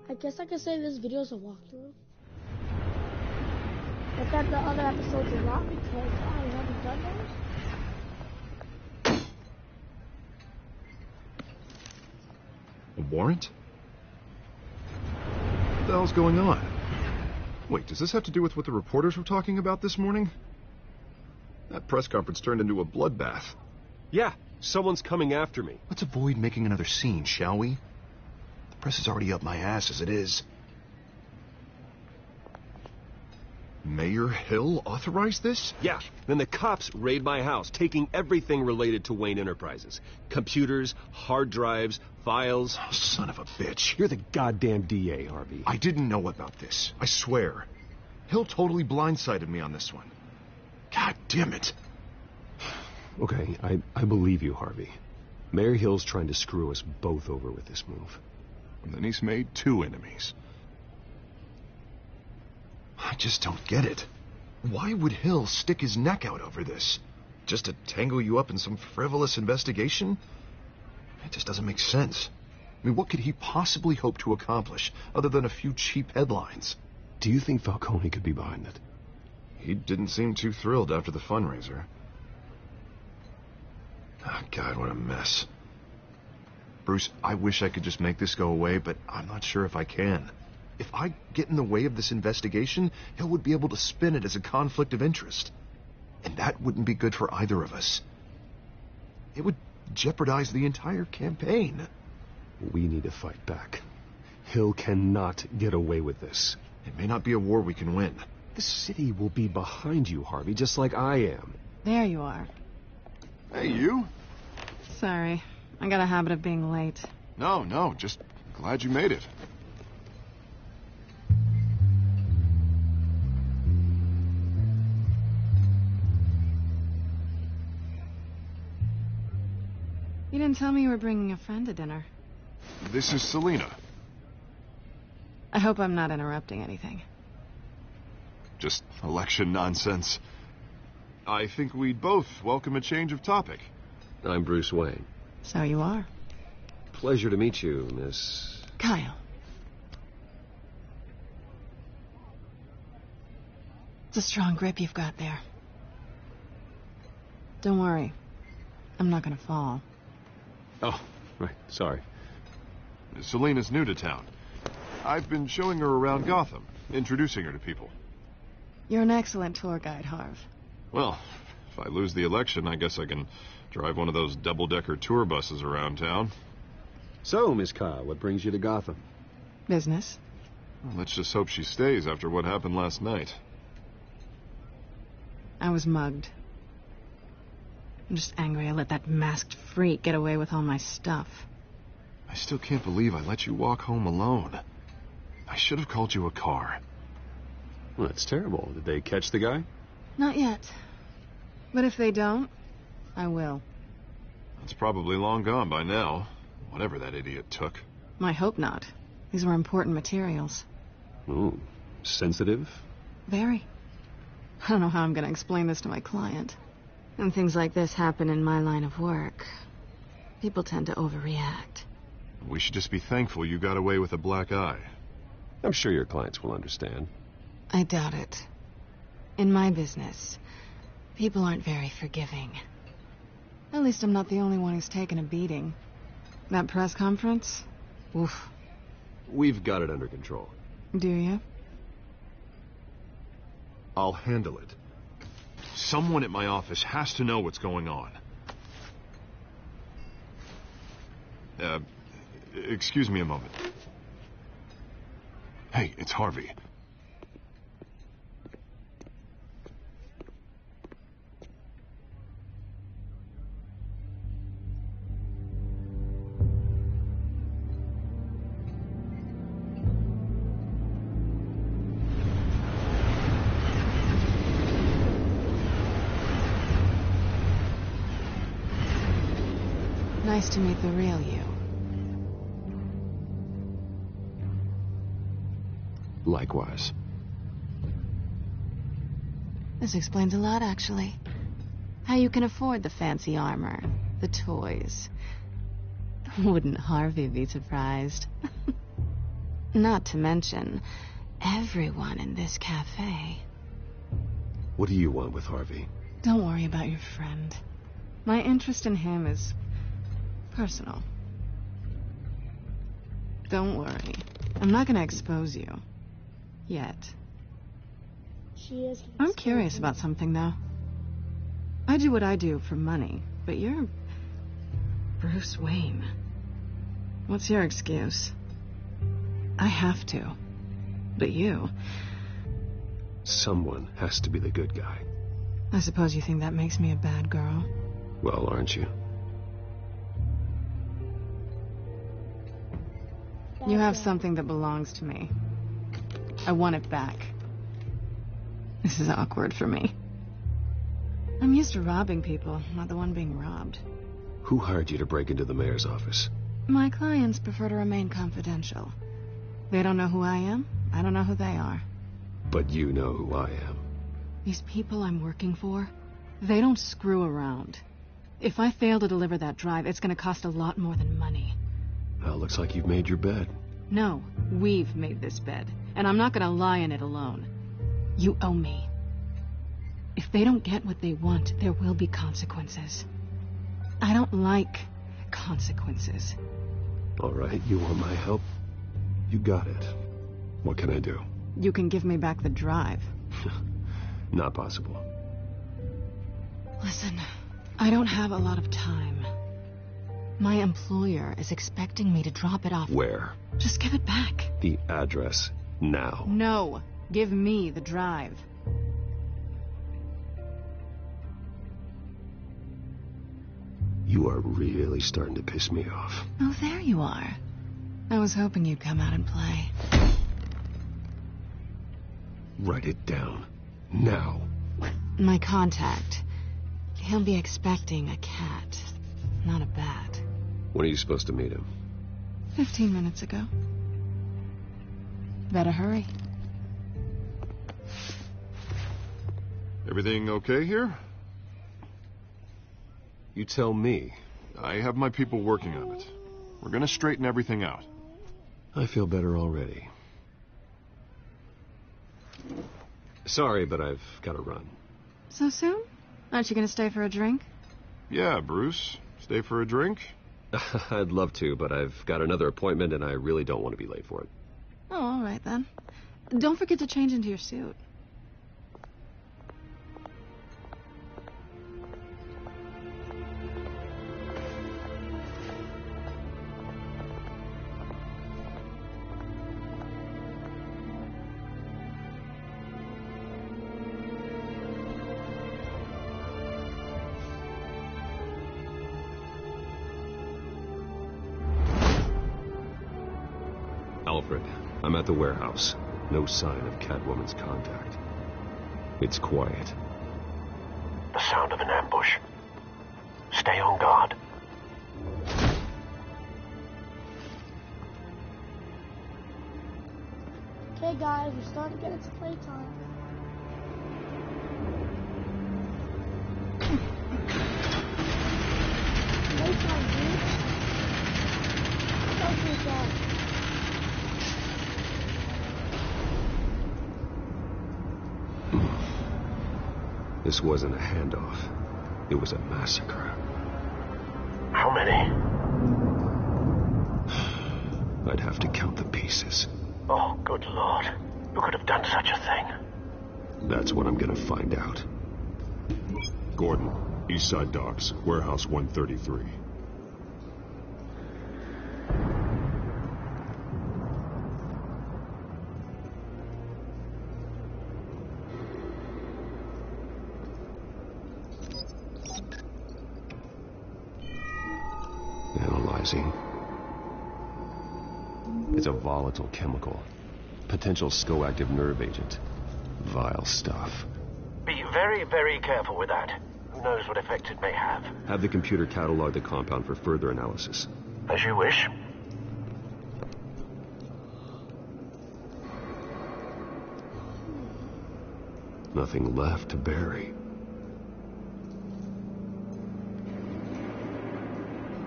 I guess I could say this video is a walkthrough. But that the other episodes are not because I haven't done those. A warrant? What the hell's going on? Wait, does this have to do with what the reporters were talking about this morning? That press conference turned into a bloodbath. Yeah, someone's coming after me. Let's avoid making another scene, shall we? The press is already up my ass as it is. Mayor Hill authorized this? Yeah, then the cops raid my house, taking everything related to Wayne Enterprises. Computers, hard drives, files. Oh, son of a bitch. You're the goddamn DA, Harvey. I didn't know about this. I swear. Hill totally blindsided me on this one. God damn it. Okay, I believe you, Harvey. Mayor Hill's trying to screw us both over with this move. And then he's made two enemies. I just don't get it. Why would Hill stick his neck out over this? Just to tangle you up in some frivolous investigation? It just doesn't make sense. I mean, what could he possibly hope to accomplish other than a few cheap headlines? Do you think Falcone could be behind it? He didn't seem too thrilled after the fundraiser. Oh, God, what a mess. Bruce, I wish I could just make this go away, but I'm not sure if I can. If I get in the way of this investigation, Hill would be able to spin it as a conflict of interest. And that wouldn't be good for either of us. It would jeopardize the entire campaign. We need to fight back. Hill cannot get away with this. It may not be a war we can win. The city will be behind you, Harvey, just like I am. There you are. Hey, you. Sorry. I got a habit of being late. No, just glad you made it. You didn't tell me you were bringing a friend to dinner. This is Selina. I hope I'm not interrupting anything. Just election nonsense. I think we'd both welcome a change of topic. I'm Bruce Wayne. So you are. Pleasure to meet you, Miss... Kyle. It's a strong grip you've got there. Don't worry. I'm not gonna fall. Oh, right. Sorry. Selena's new to town. I've been showing her around Gotham, introducing her to people. You're an excellent tour guide, Harv. Well, if I lose the election, I guess I can drive one of those double-decker tour buses around town. So, Miss Kyle, what brings you to Gotham? Business. Well, let's just hope she stays after what happened last night. I was mugged. I'm just angry I let that masked freak get away with all my stuff. I still can't believe I let you walk home alone. I should have called you a car. Well, that's terrible. Did they catch the guy? Not yet. But if they don't, I will. It's probably long gone by now, whatever that idiot took. I hope not. These were important materials. Ooh, sensitive? Very. I don't know how I'm going to explain this to my client. When things like this happen in my line of work, people tend to overreact. We should just be thankful you got away with a black eye. I'm sure your clients will understand. I doubt it. In my business, people aren't very forgiving. At least I'm not the only one who's taken a beating. That press conference? Oof. We've got it under control. Do you? I'll handle it. Someone at my office has to know what's going on. Excuse me a moment. Hey, it's Harvey. Nice to meet the real you. Likewise. This explains a lot, actually. How you can afford the fancy armor, the toys. Wouldn't Harvey be surprised? Not to mention, everyone in this cafe. What do you want with Harvey? Don't worry about your friend. My interest in him is personal. Don't worry. I'm not going to expose you. Yet. I'm curious about something, though. I do what I do for money, but you're Bruce Wayne. What's your excuse? I have to. But you... Someone has to be the good guy. I suppose you think that makes me a bad girl. Well, aren't you? You have something that belongs to me. I want it back. This is awkward for me. I'm used to robbing people, not the one being robbed. Who hired you to break into the mayor's office? My clients prefer to remain confidential. They don't know who I am. I don't know who they are. But you know who I am. These people I'm working for, they don't screw around. If I fail to deliver that drive, it's going to cost a lot more than money. Well, looks like you've made your bed. No, we've made this bed, and I'm not going to lie in it alone. You owe me. If they don't get what they want, there will be consequences. I don't like consequences. All right, you want my help? You got it. What can I do? You can give me back the drive. Not possible. Listen, I don't have a lot of time. My employer is expecting me to drop it off. Where? Just give it back. The address, now. No, give me the drive. You are really starting to piss me off. Oh, there you are. I was hoping you'd come out and play. Write it down. Now. My contact. He'll be expecting a cat, not a bat. When are you supposed to meet him? 15 minutes ago. Better hurry. Everything okay here? You tell me. I have my people working on it. We're gonna straighten everything out. I feel better already. Sorry, but I've got to run. So soon? Aren't you going to stay for a drink? Yeah, Bruce. Stay for a drink? I'd love to, but I've got another appointment and I really don't want to be late for it. Oh, all right then. Don't forget to change into your suit. Alfred, I'm at the warehouse. No sign of Catwoman's contact. It's quiet. The sound of an ambush. Stay on guard. Okay, guys, we're starting to get into playtime. Playtime, dude. Go to yourself. This wasn't a handoff. It was a massacre. How many? I'd have to count the pieces. Oh, good Lord. Who could have done such a thing? That's what I'm gonna find out. Gordon, Eastside Docks, Warehouse 133. Analyzing. It's a volatile chemical. Potential scoactive nerve agent. Vile stuff. Be very, very careful with that. Who knows what effects it may have. Have the computer catalog the compound for further analysis. As you wish. Nothing left to bury.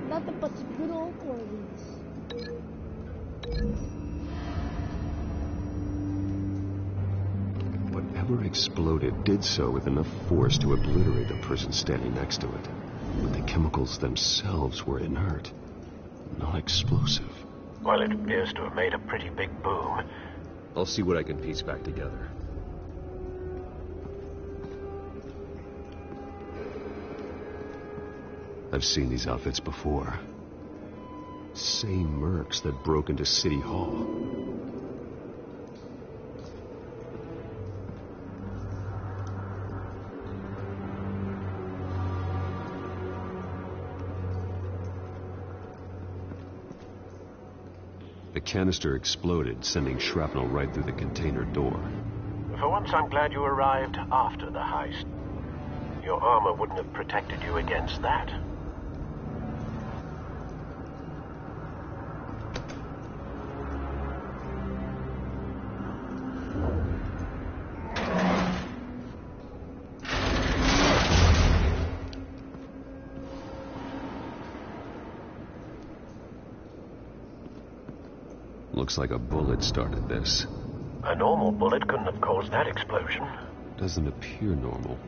Nothing but some good old Corleys. Whatever exploded did so with enough force to obliterate the person standing next to it. But the chemicals themselves were inert, not explosive. Well, it appears to have made a pretty big boom. I'll see what I can piece back together. I've seen these outfits before. Same mercs that broke into City Hall. The canister exploded, sending shrapnel right through the container door. For once, I'm glad you arrived after the heist. Your armor wouldn't have protected you against that. Looks like a bullet started this. A normal bullet couldn't have caused that explosion. Doesn't appear normal.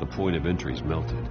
The point of entry's melted.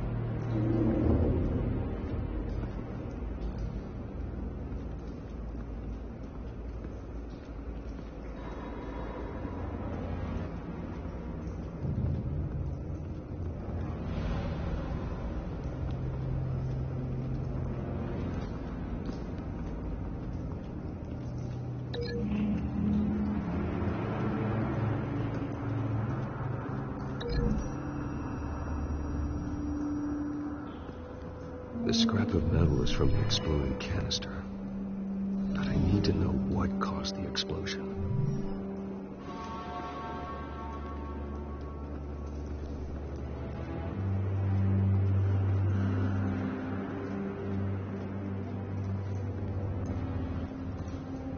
The scrap of metal is from the exploding canister. But I need to know what caused the explosion.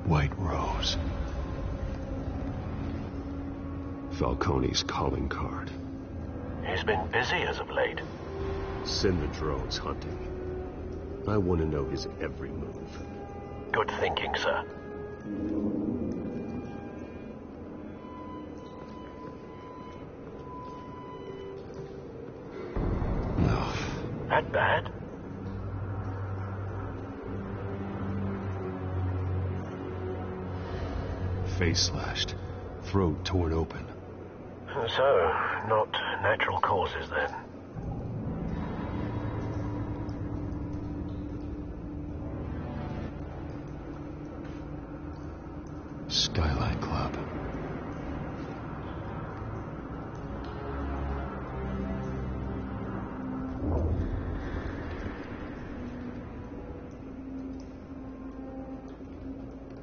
White Rose. Falcone's calling card. He's been busy as of late. Send the drones hunting. I want to know his every move. Good thinking, sir. No. That bad? Face slashed. Throat torn open. So, not natural causes then. Skyline Club.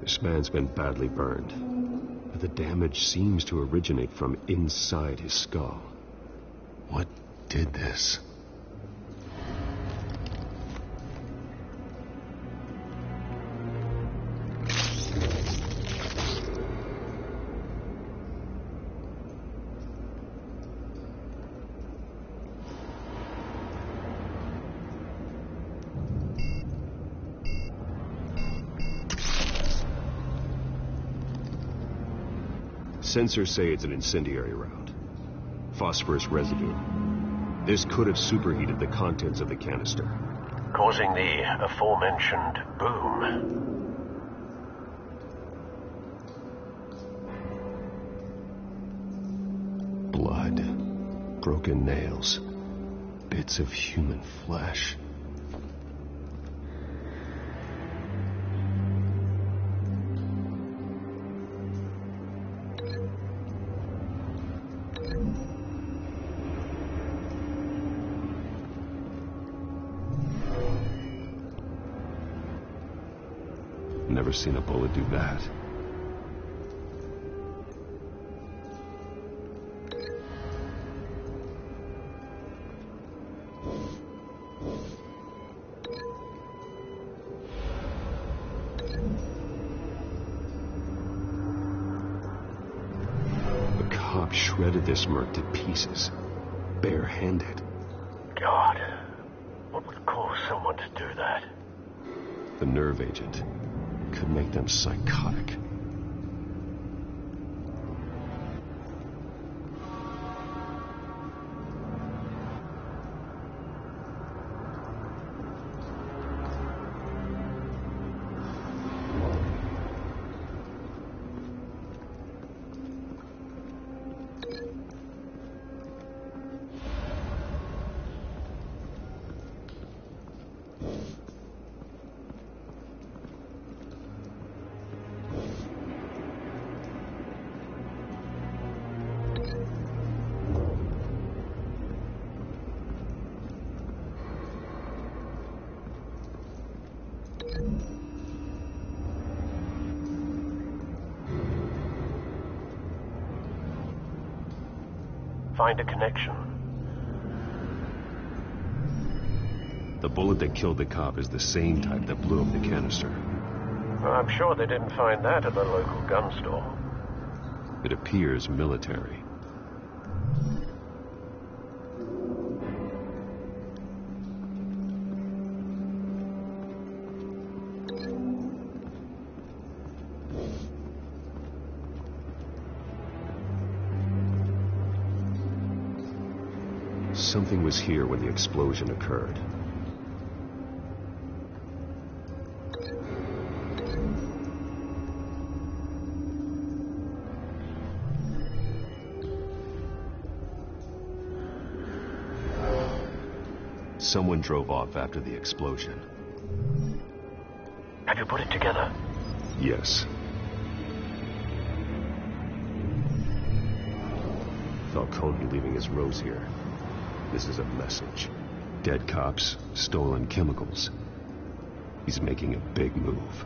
This man's been badly burned, but the damage seems to originate from inside his skull. What did this? Sensors say it's an incendiary round. Phosphorus residue. This could have superheated the contents of the canister, causing the aforementioned boom. Blood. Broken nails. Bits of human flesh. Never seen a bullet do that. The cop shredded this merc to pieces, barehanded. God, what would cause someone to do that? The nerve agent could make them psychotic. Find a connection. The bullet that killed the cop is the same type that blew up the canister. I'm sure they didn't find that at the local gun store. It appears military. Something was here when the explosion occurred. Someone drove off after the explosion. Have you put it together? Yes. Falcone leaving his rose here. This is a message. Dead cops, stolen chemicals. He's making a big move.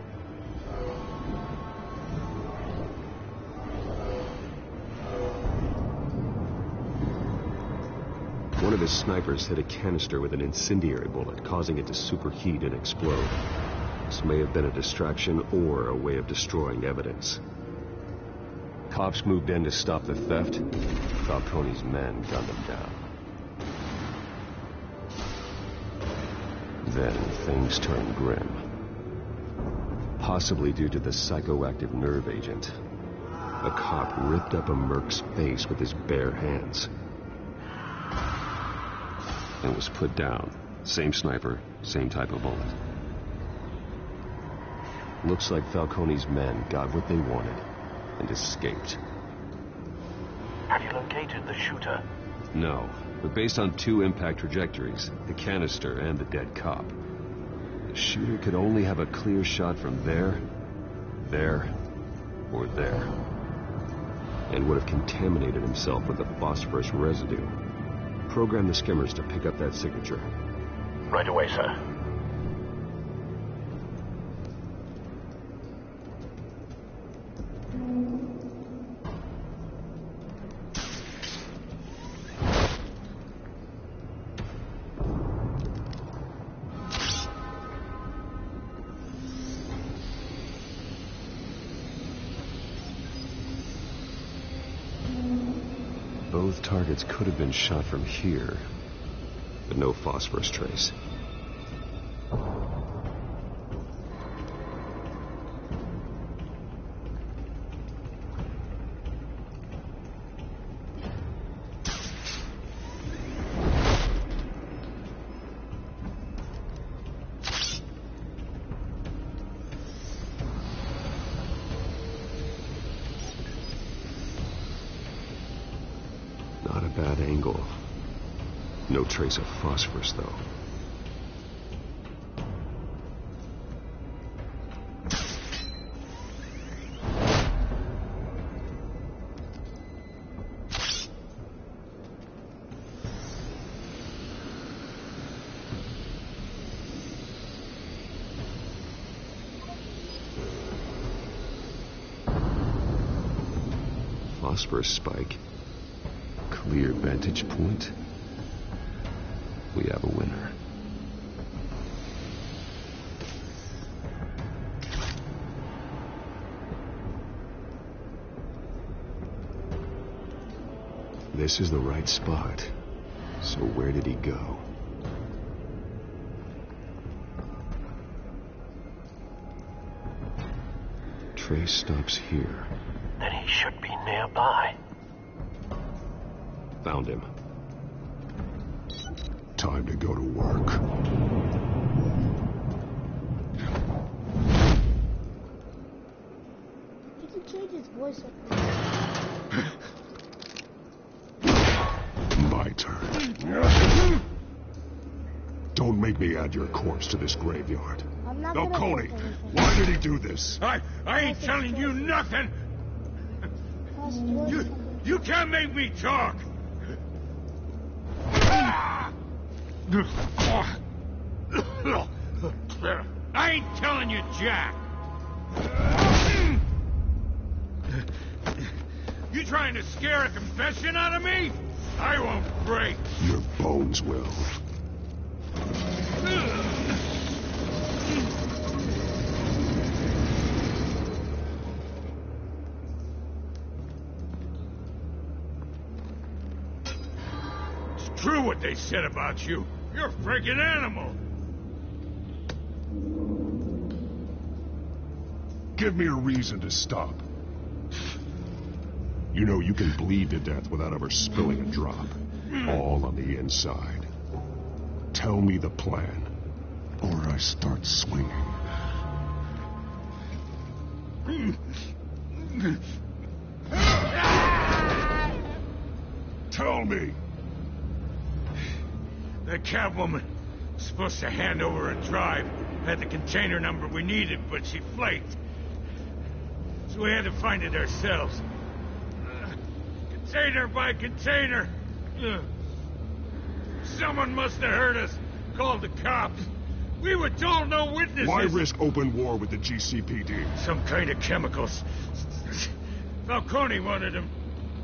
One of his snipers hit a canister with an incendiary bullet, causing it to superheat and explode. This may have been a distraction or a way of destroying evidence. Cops moved in to stop the theft. Falcone's men gunned them down. Then things turned grim. Possibly due to the psychoactive nerve agent. A cop ripped up a merc's face with his bare hands. And was put down. Same sniper, same type of bullet. Looks like Falcone's men got what they wanted and escaped. Have you located the shooter? No, but based on 2 impact trajectories, the canister and the dead cop, the shooter could only have a clear shot from there, or there, and would have contaminated himself with the phosphorus residue. Program the skimmers to pick up that signature. Right away, sir. Both targets could have been shot from here, but no phosphorus trace. Not a bad angle. No trace of phosphorus, though. Phosphorus spike. Clear vantage point. We have a winner. This is the right spot. So where did he go? Trace stops here. Then he should be nearby. Found him. Time to go to work. He can change his voice up. My turn. Don't make me add your corpse to this graveyard. I'm not Falcone, why did he do this? I ain't telling you nothing. You can't make me talk. I ain't telling you, Jack. You trying to scare a confession out of me? I won't break. Your bones will. It's true what they said about you. You're a freaking animal. Give me a reason to stop. You know you can bleed to death without ever spilling a drop. All on the inside. Tell me the plan, or I start swinging. Tell me. That Catwoman was supposed to hand over a drive. Had the container number we needed, but she flaked. So we had to find it ourselves. Container by container. Someone must have heard us. Called the cops. We were told no witnesses. Why risk open war with the GCPD? Some kind of chemicals. Falcone wanted them.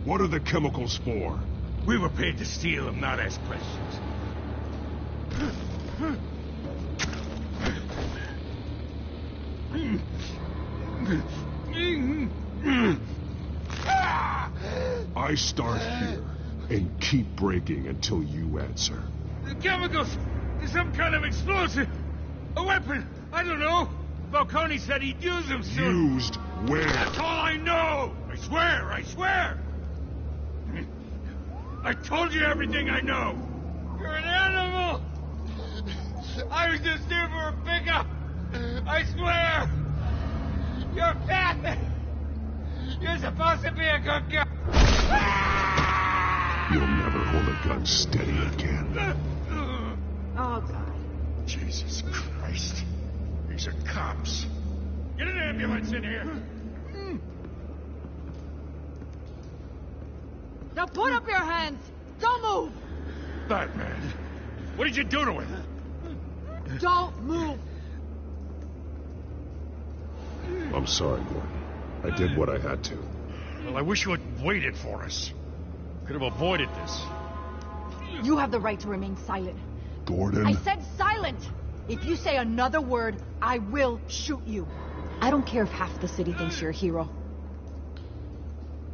What are the chemicals for? We were paid to steal them, not ask questions. I start here and keep breaking until you answer. The chemicals! Some kind of explosive? A weapon? I don't know. Falcone said he'd use them soon. Used where? That's all I know. I swear, I swear. I told you everything I know. You're an animal. I was just here for a pickup. I swear. You're fat. You're supposed to be a good girl. You'll never hold a gun steady again. Oh, God. Jesus Christ. These are cops. Get an ambulance in here. Now put up your hands. Don't move. Batman, what did you do to him? Don't move. I'm sorry, Gordon. I did what I had to. Well, I wish you had waited for us. Could have avoided this. You have the right to remain silent. Gordon? I said silent. If you say another word, I will shoot you. I don't care if half the city thinks you're a hero.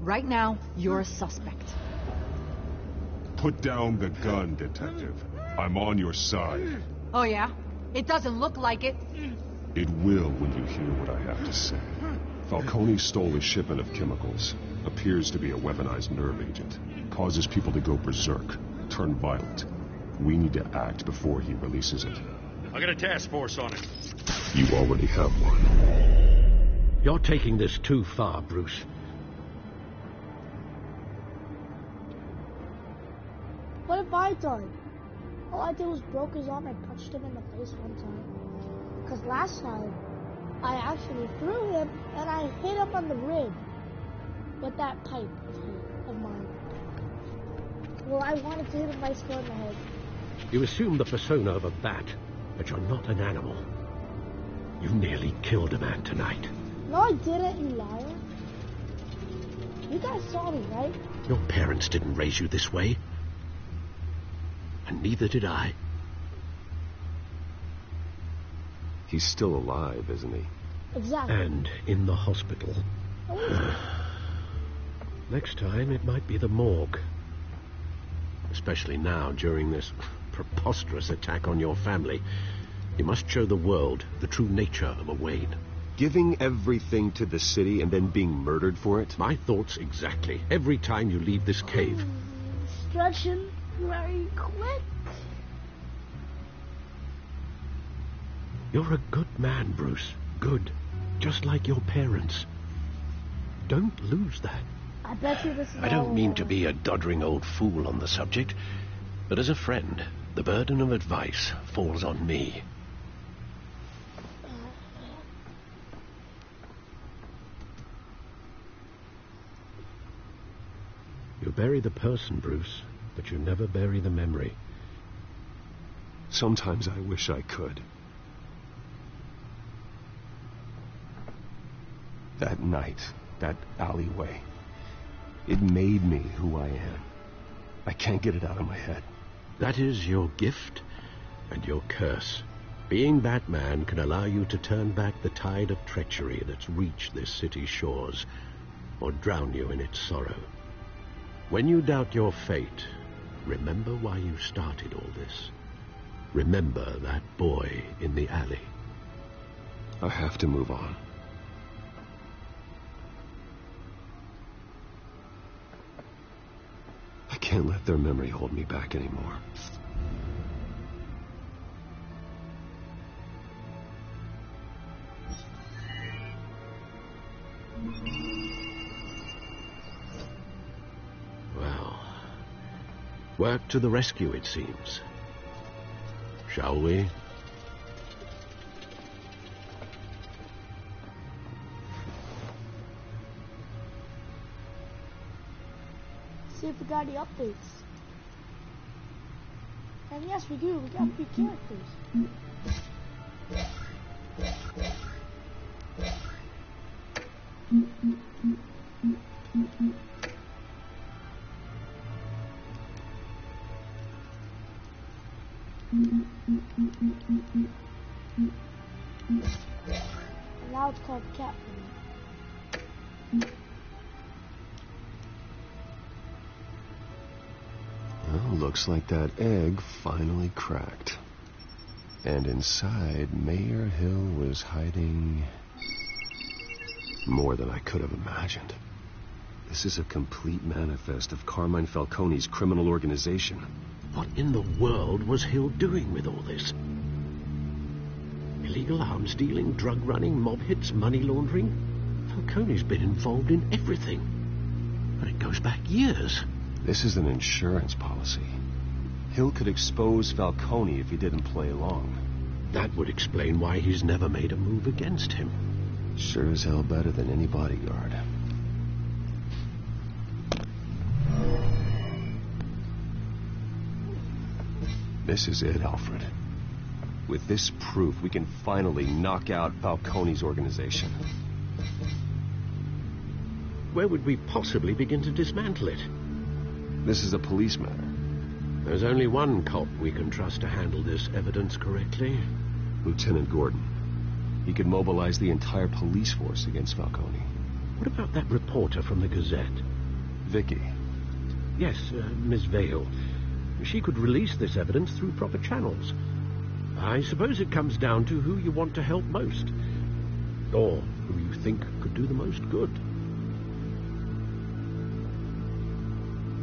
Right now, you're a suspect. Put down the gun, Detective. I'm on your side. Oh, yeah? It doesn't look like it. It will when you hear what I have to say. Falcone stole a shipment of chemicals. Appears to be a weaponized nerve agent. Causes people to go berserk, turn violent. We need to act before he releases it. I got a task force on it. You already have one. You're taking this too far, Bruce. What have I done? All I did was broke his arm and punched him in the face one time. Because last time, I actually threw him and I hit him on the rib with that pipe of mine. Well, I wanted to hit him by square in the head. You assume the persona of a bat, but you're not an animal. You nearly killed a man tonight. No, I didn't, you liar. You guys saw me, right? Your parents didn't raise you this way. And neither did I. He's still alive, isn't he? Exactly. And in the hospital. Next time, it might be the morgue. Especially now, during this preposterous attack on your family. You must show the world the true nature of a Wayne. Giving everything to the city and then being murdered for it? My thoughts exactly. Every time you leave this cave. Stretching very quick. You're a good man, Bruce. Good. Just like your parents. Don't lose that. I bet you this is I don't mean to be a doddering old fool on the subject, but as a friend, the burden of advice falls on me. You bury the person, Bruce, but you never bury the memory. Sometimes I wish I could. That night, that alleyway, it made me who I am. I can't get it out of my head. That is your gift and your curse. Being Batman can allow you to turn back the tide of treachery that's reached this city's shores, or drown you in its sorrow. When you doubt your fate, remember why you started all this. Remember that boy in the alley. I have to move on. I can't let their memory hold me back anymore. Well, work to the rescue, it seems. Shall we? See if we got any updates. And yes, we do. We got 3 characters. And now it's called Catwoman. Well, looks like that egg finally cracked. And inside, Mayor Hill was hiding more than I could have imagined. This is a complete manifest of Carmine Falcone's criminal organization. What in the world was Hill doing with all this? Illegal arms dealing, drug running, mob hits, money laundering? Falcone's been involved in everything. And it goes back years. This is an insurance policy. Hill could expose Falcone if he didn't play along. That would explain why he's never made a move against him. Sure as hell better than any bodyguard. This is it, Alfred. With this proof, we can finally knock out Falcone's organization. Where would we possibly begin to dismantle it? This is a police matter. There's only one cop we can trust to handle this evidence correctly. Lieutenant Gordon. He could mobilize the entire police force against Falcone. What about that reporter from the Gazette? Vicky. Yes, Miss Vale. She could release this evidence through proper channels. I suppose it comes down to who you want to help most. Or who you think could do the most good.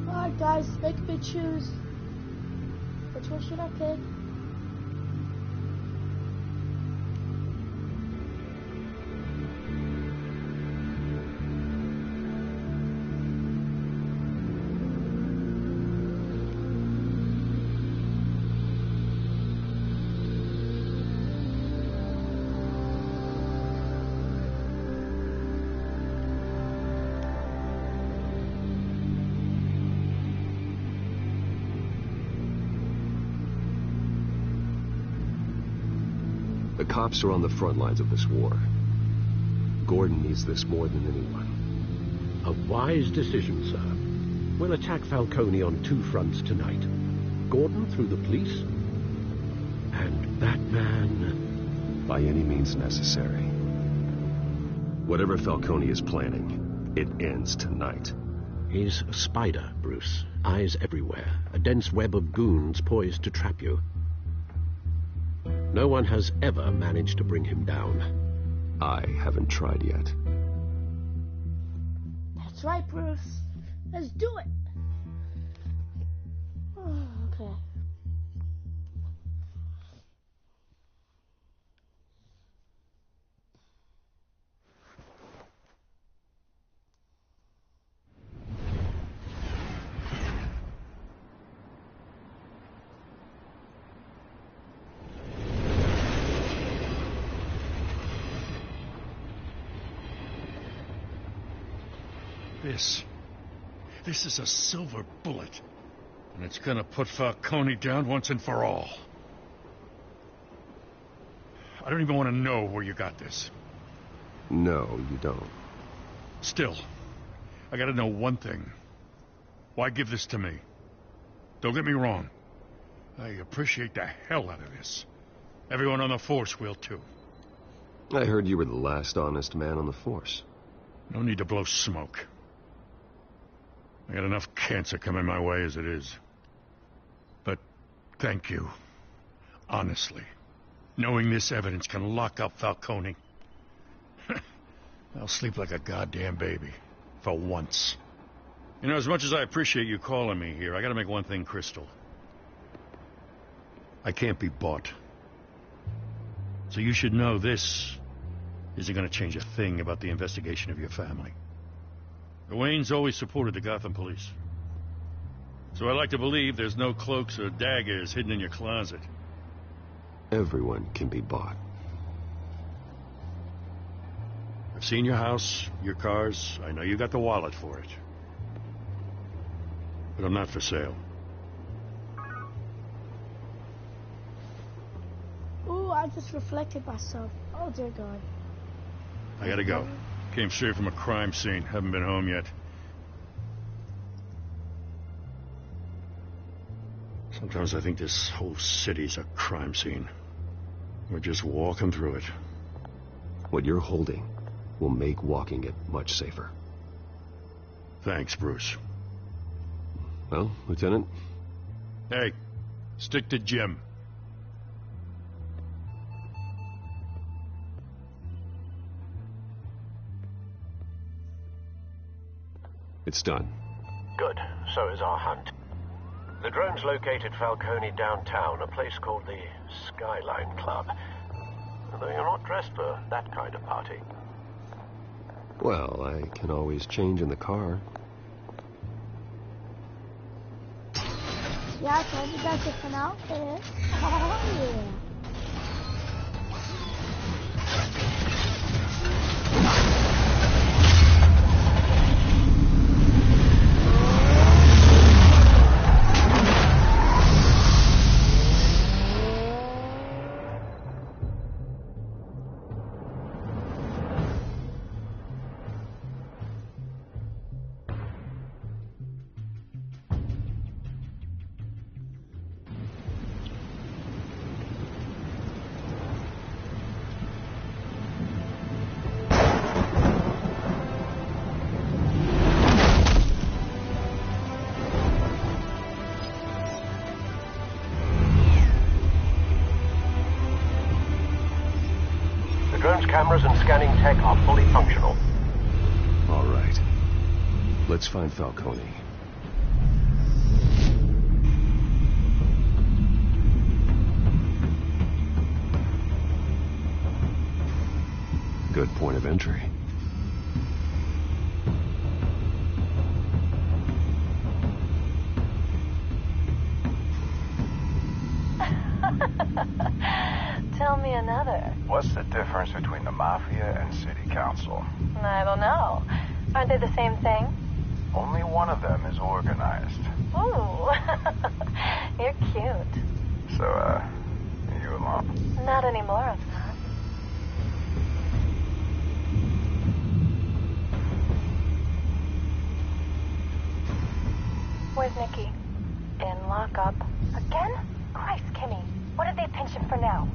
Alright guys, make me choose. Which one should I pick? The cops are on the front lines of this war. Gordon needs this more than anyone. A wise decision, sir. We'll attack Falcone on two fronts tonight. Gordon through the police, and Batman... by any means necessary. Whatever Falcone is planning, it ends tonight. He's a spider, Bruce. Eyes everywhere. A dense web of goons poised to trap you. No one has ever managed to bring him down. I haven't tried yet. That's right, Bruce. Let's do it. Oh, okay. This is a silver bullet. And it's gonna put Falcone down once and for all. I don't even want to know where you got this. No, you don't. Still, I gotta know one thing. Why give this to me? Don't get me wrong. I appreciate the hell out of this. Everyone on the force will, too. I heard you were the last honest man on the force. No need to blow smoke. I got enough cancer coming my way as it is. But thank you. Honestly. Knowing this evidence can lock up Falcone. I'll sleep like a goddamn baby. For once. You know, as much as I appreciate you calling me here, I gotta make one thing crystal. I can't be bought. So you should know this isn't gonna change a thing about the investigation of your family. The Waynes always supported the Gotham police. So I like to believe there's no cloaks or daggers hidden in your closet. Everyone can be bought. I've seen your house, your cars. I know you got the wallet for it. But I'm not for sale. Ooh, I just reflected myself. Oh, dear God. I gotta go. Came straight from a crime scene. Haven't been home yet. Sometimes I think this whole city's a crime scene. We're just walking through it. What you're holding will make walking it much safer. Thanks, Bruce. Well, Lieutenant? Hey, stick to Jim. It's done. Good. So is our hunt. The drone's located Falcone downtown, a place called the Skyline Club. Although you're not dressed for that kind of party. Well, I can always change in the car. Yeah, I told you guys different outfit. Oh, yeah. The drone's cameras and scanning tech are fully functional. All right. Let's find Falcone. Good point of entry. Tell me another. What's the difference between the Mafia and City Council? I don't know. Aren't they the same thing? Only one of them is organized. Ooh, you're cute. So, are you alone? Not anymore, I'm not. Where's Nicky? In lockup. Again? Christ, Kimmy. What did they pinch him for now?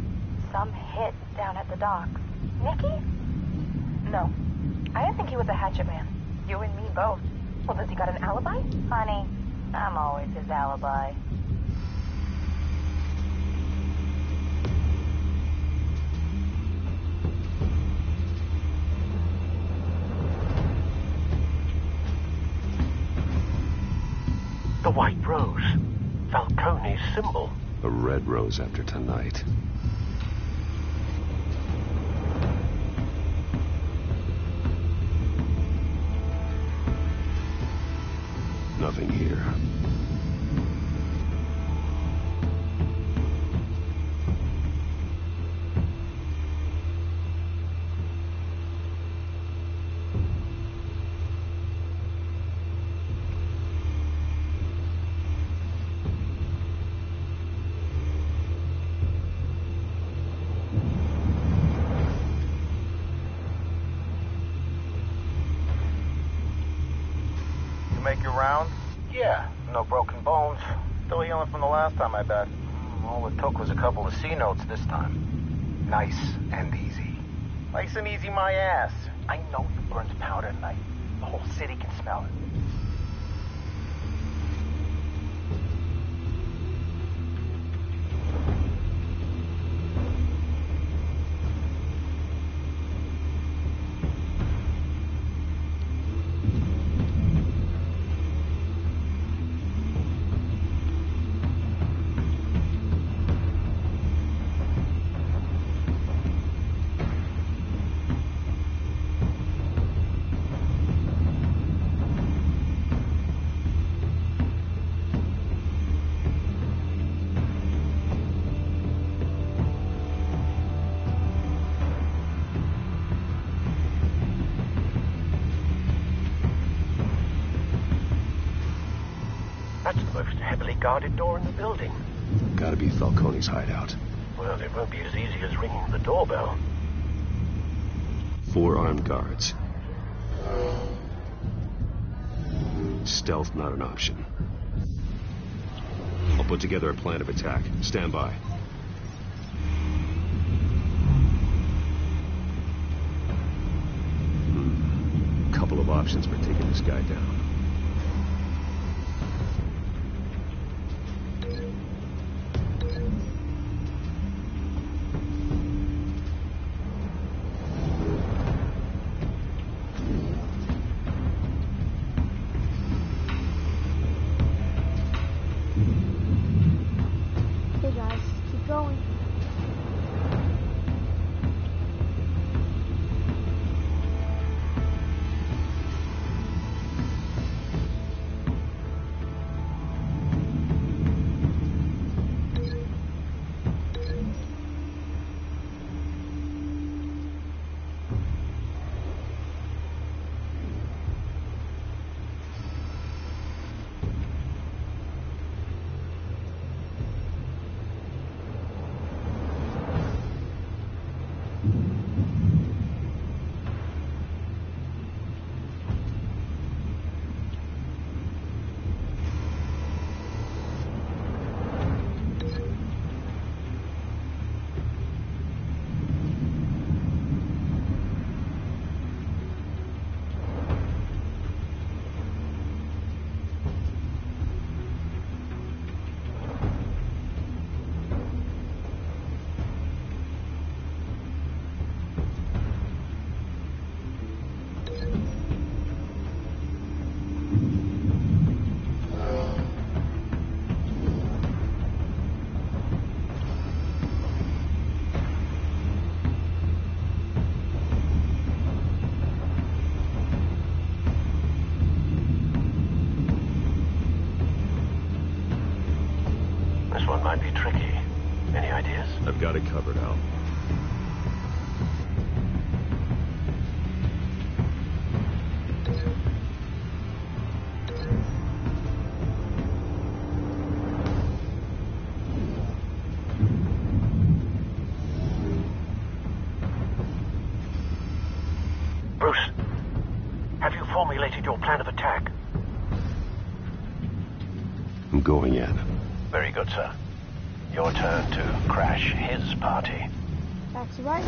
Some hit down at the docks. Nicky? No. I didn't think he was a hatchet man. You and me both. Well, does he got an alibi? Honey, I'm always his alibi. The White Rose. Falcone's symbol. A red rose after tonight. Nothing here. Make your round? Yeah, no broken bones. Still healing from the last time, I bet. All it took was a couple of C notes this time. Nice and easy. Nice and easy, my ass. I know you burned powder tonight. The whole city can smell it. That's the most heavily guarded door in the building. Gotta be Falcone's hideout. Well, it won't be as easy as ringing the doorbell. 4 armed guards. Stealth not an option. I'll put together a plan of attack. Stand by. Couple of options for taking this guy down. I've got it covered, Al. Bruce, have you formulated your plan of attack? I'm going in. Very good, sir. Your turn to crash his party. That's right.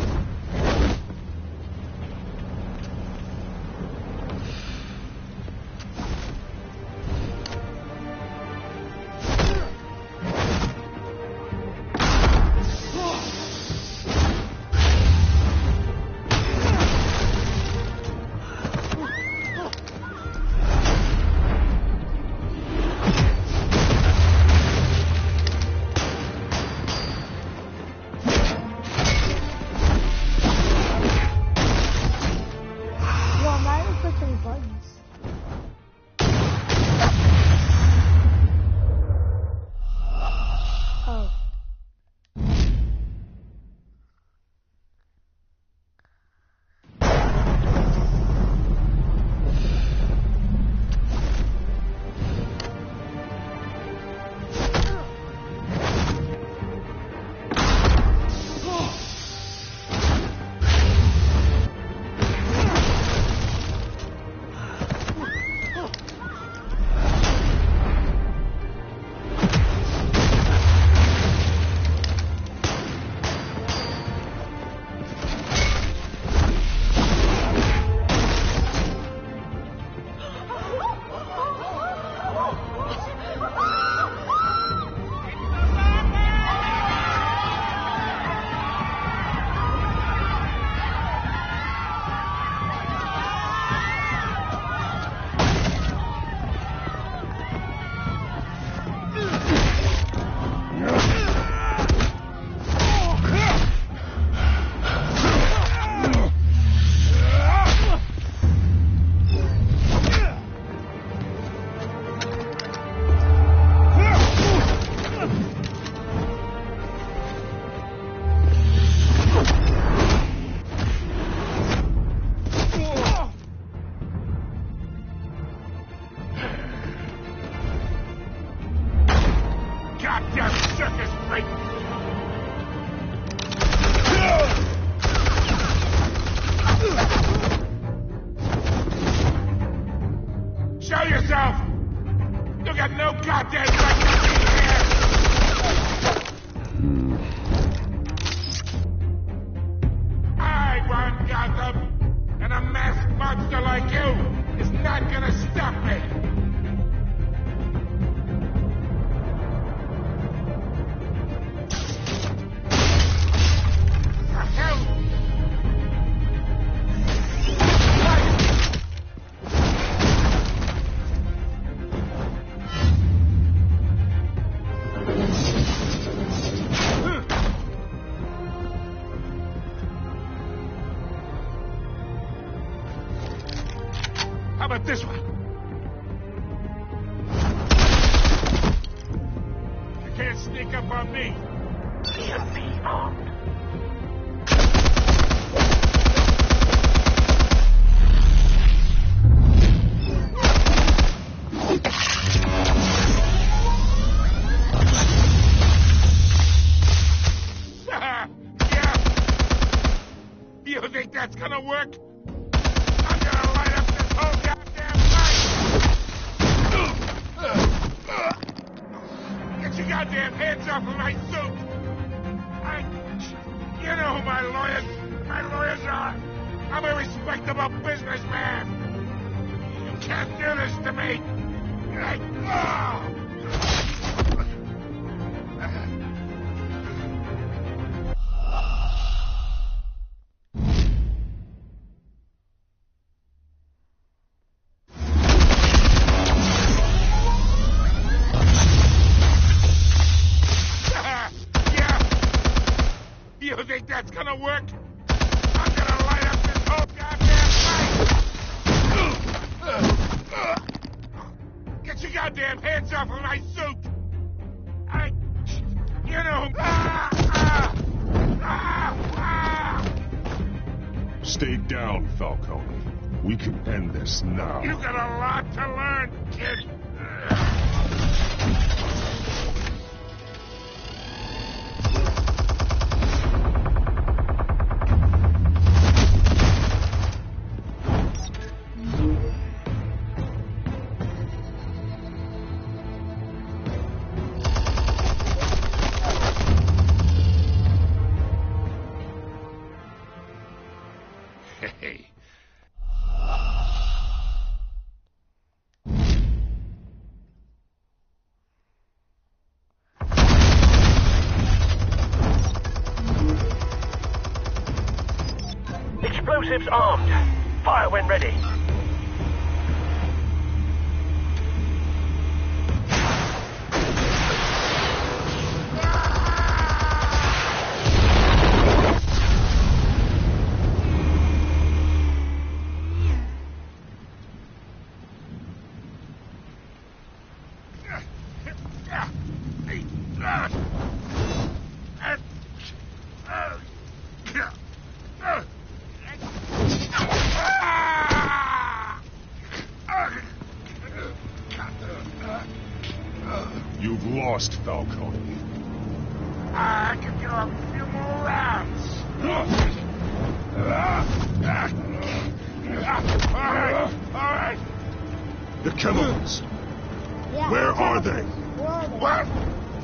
Show yourself! You got no goddamn right to be here! I run Gotham, and a masked monster like you is not gonna stop me! How about this one? You can't sneak up on me. EMP armed. Yeah! You think that's gonna work? I'm gonna light up this whole goddamn place! Get your goddamn hands off of my suit! You know who my lawyers are! I'm a respectable businessman! You can't do this to me! You think that's gonna work? I'm gonna light up this whole goddamn place! Get your goddamn hands off of my suit! You know... Stay down, Falcone. We can end this now. You got a lot to learn, kid. Hey. Explosives armed. Fire when ready. You've lost, Falcone. I can go a few more rounds. All right. The chemicals. Yeah, Where are they? What?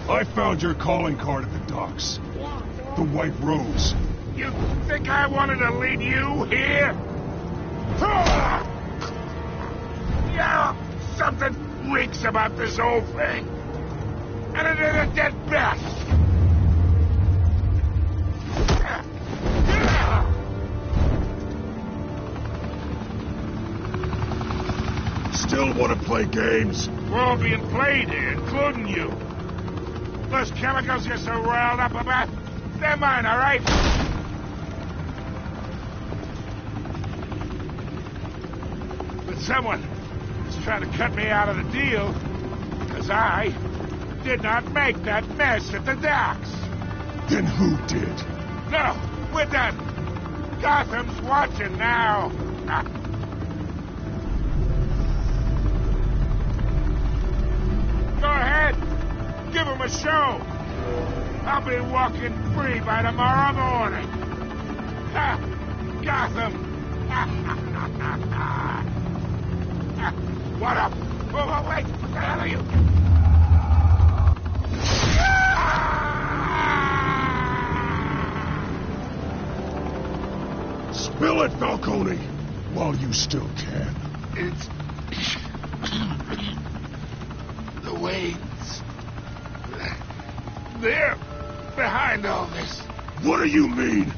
I found your calling card at the docks. The White Rose. You think I wanted to lead you here? Yeah, something reeks about this whole thing. And it is a dead bat. Still want to play games? We're all being played here, including you. Those chemicals you're so riled up about, they're mine, all right? But someone is trying to cut me out of the deal, because I did not make that mess at the docks. Then who did? No, we're done. Gotham's watching now. Go ahead. Give him a show. I'll be walking free by tomorrow morning. Ha! Gotham. What up? Oh, wait. What the hell are you? Spill it, Falcone, while you still can. It's the Waynes. They're behind all this. What do you mean?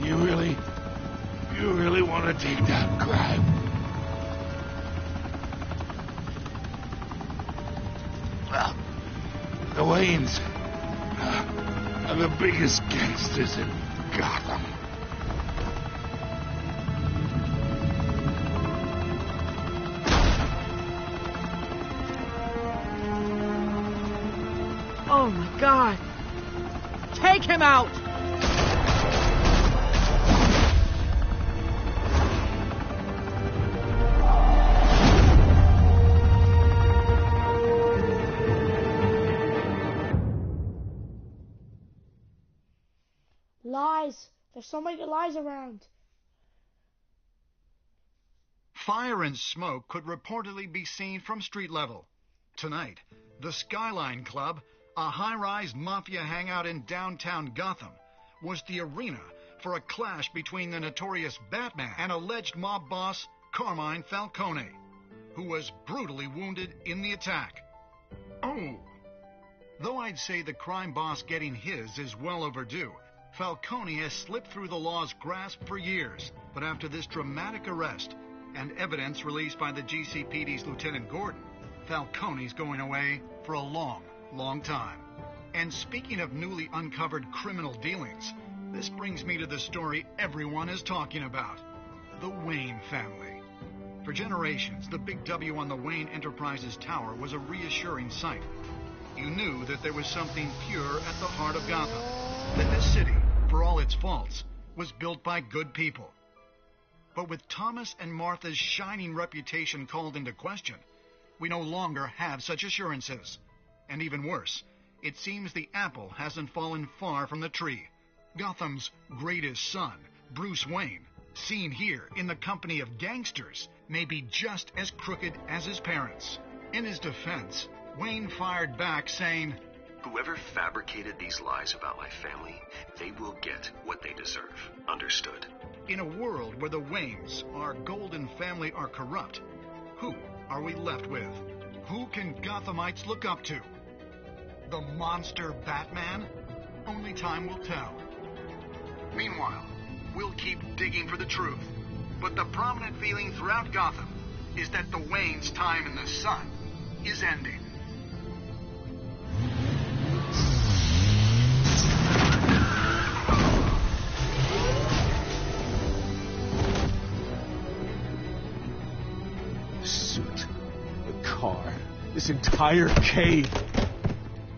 You really want to take down crime? Well, the Waynes are the biggest gangsters in Gotham. Oh my God! Take him out! Lies. There's so many lies around. Fire and smoke could reportedly be seen from street level. Tonight, the Skyline Club, a high-rise mafia hangout in downtown Gotham, was the arena for a clash between the notorious Batman and alleged mob boss Carmine Falcone, who was brutally wounded in the attack. Oh! Though I'd say the crime boss getting his is well overdue, Falcone has slipped through the law's grasp for years, but after this dramatic arrest and evidence released by the GCPD's Lieutenant Gordon, Falcone's going away for a long, long time. And speaking of newly uncovered criminal dealings, this brings me to the story everyone is talking about, the Wayne family. For generations, the big W on the Wayne Enterprises Tower was a reassuring sight. You knew that there was something pure at the heart of Gotham, that this city, for all its faults, was built by good people. But with Thomas and Martha's shining reputation called into question, we no longer have such assurances. And even worse, it seems the apple hasn't fallen far from the tree. Gotham's greatest son, Bruce Wayne, seen here in the company of gangsters, may be just as crooked as his parents. In his defense, Wayne fired back saying, "Whoever fabricated these lies about my family, they will get what they deserve. Understood?" In a world where the Waynes, our golden family, are corrupt, who are we left with? Who can Gothamites look up to? The monster Batman? Only time will tell. Meanwhile, we'll keep digging for the truth. But the prominent feeling throughout Gotham is that the Waynes' time in the sun is ending. The suit, the car, this entire cave.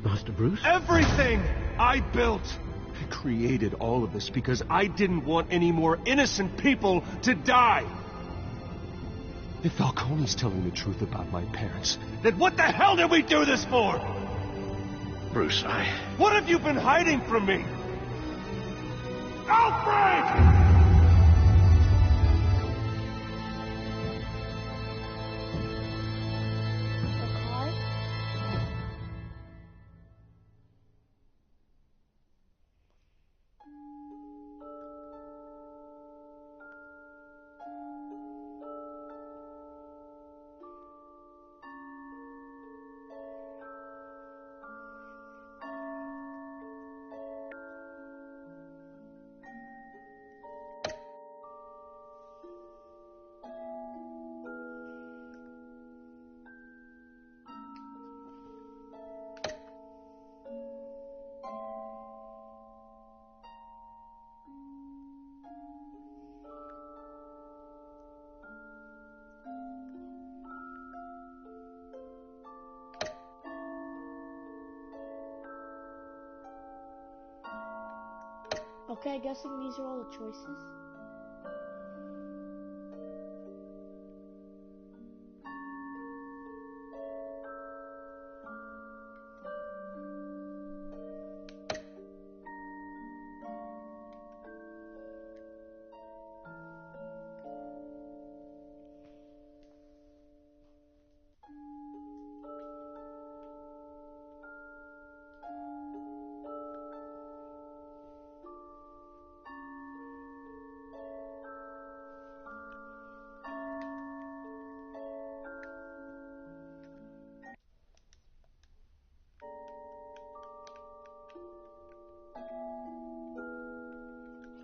Master Bruce? Everything I built! I created all of this because I didn't want any more innocent people to die! If Falcone's telling the truth about my parents, then what the hell did we do this for? Bruce, What have you been hiding from me? Alfred! Okay, guessing these are all the choices.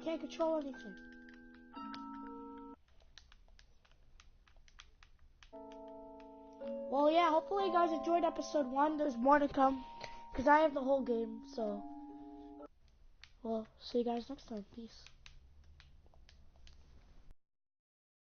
Can't control anything. Well, yeah, hopefully you guys enjoyed episode 1. There's more to come, because I have the whole game, so... Well, see you guys next time. Peace.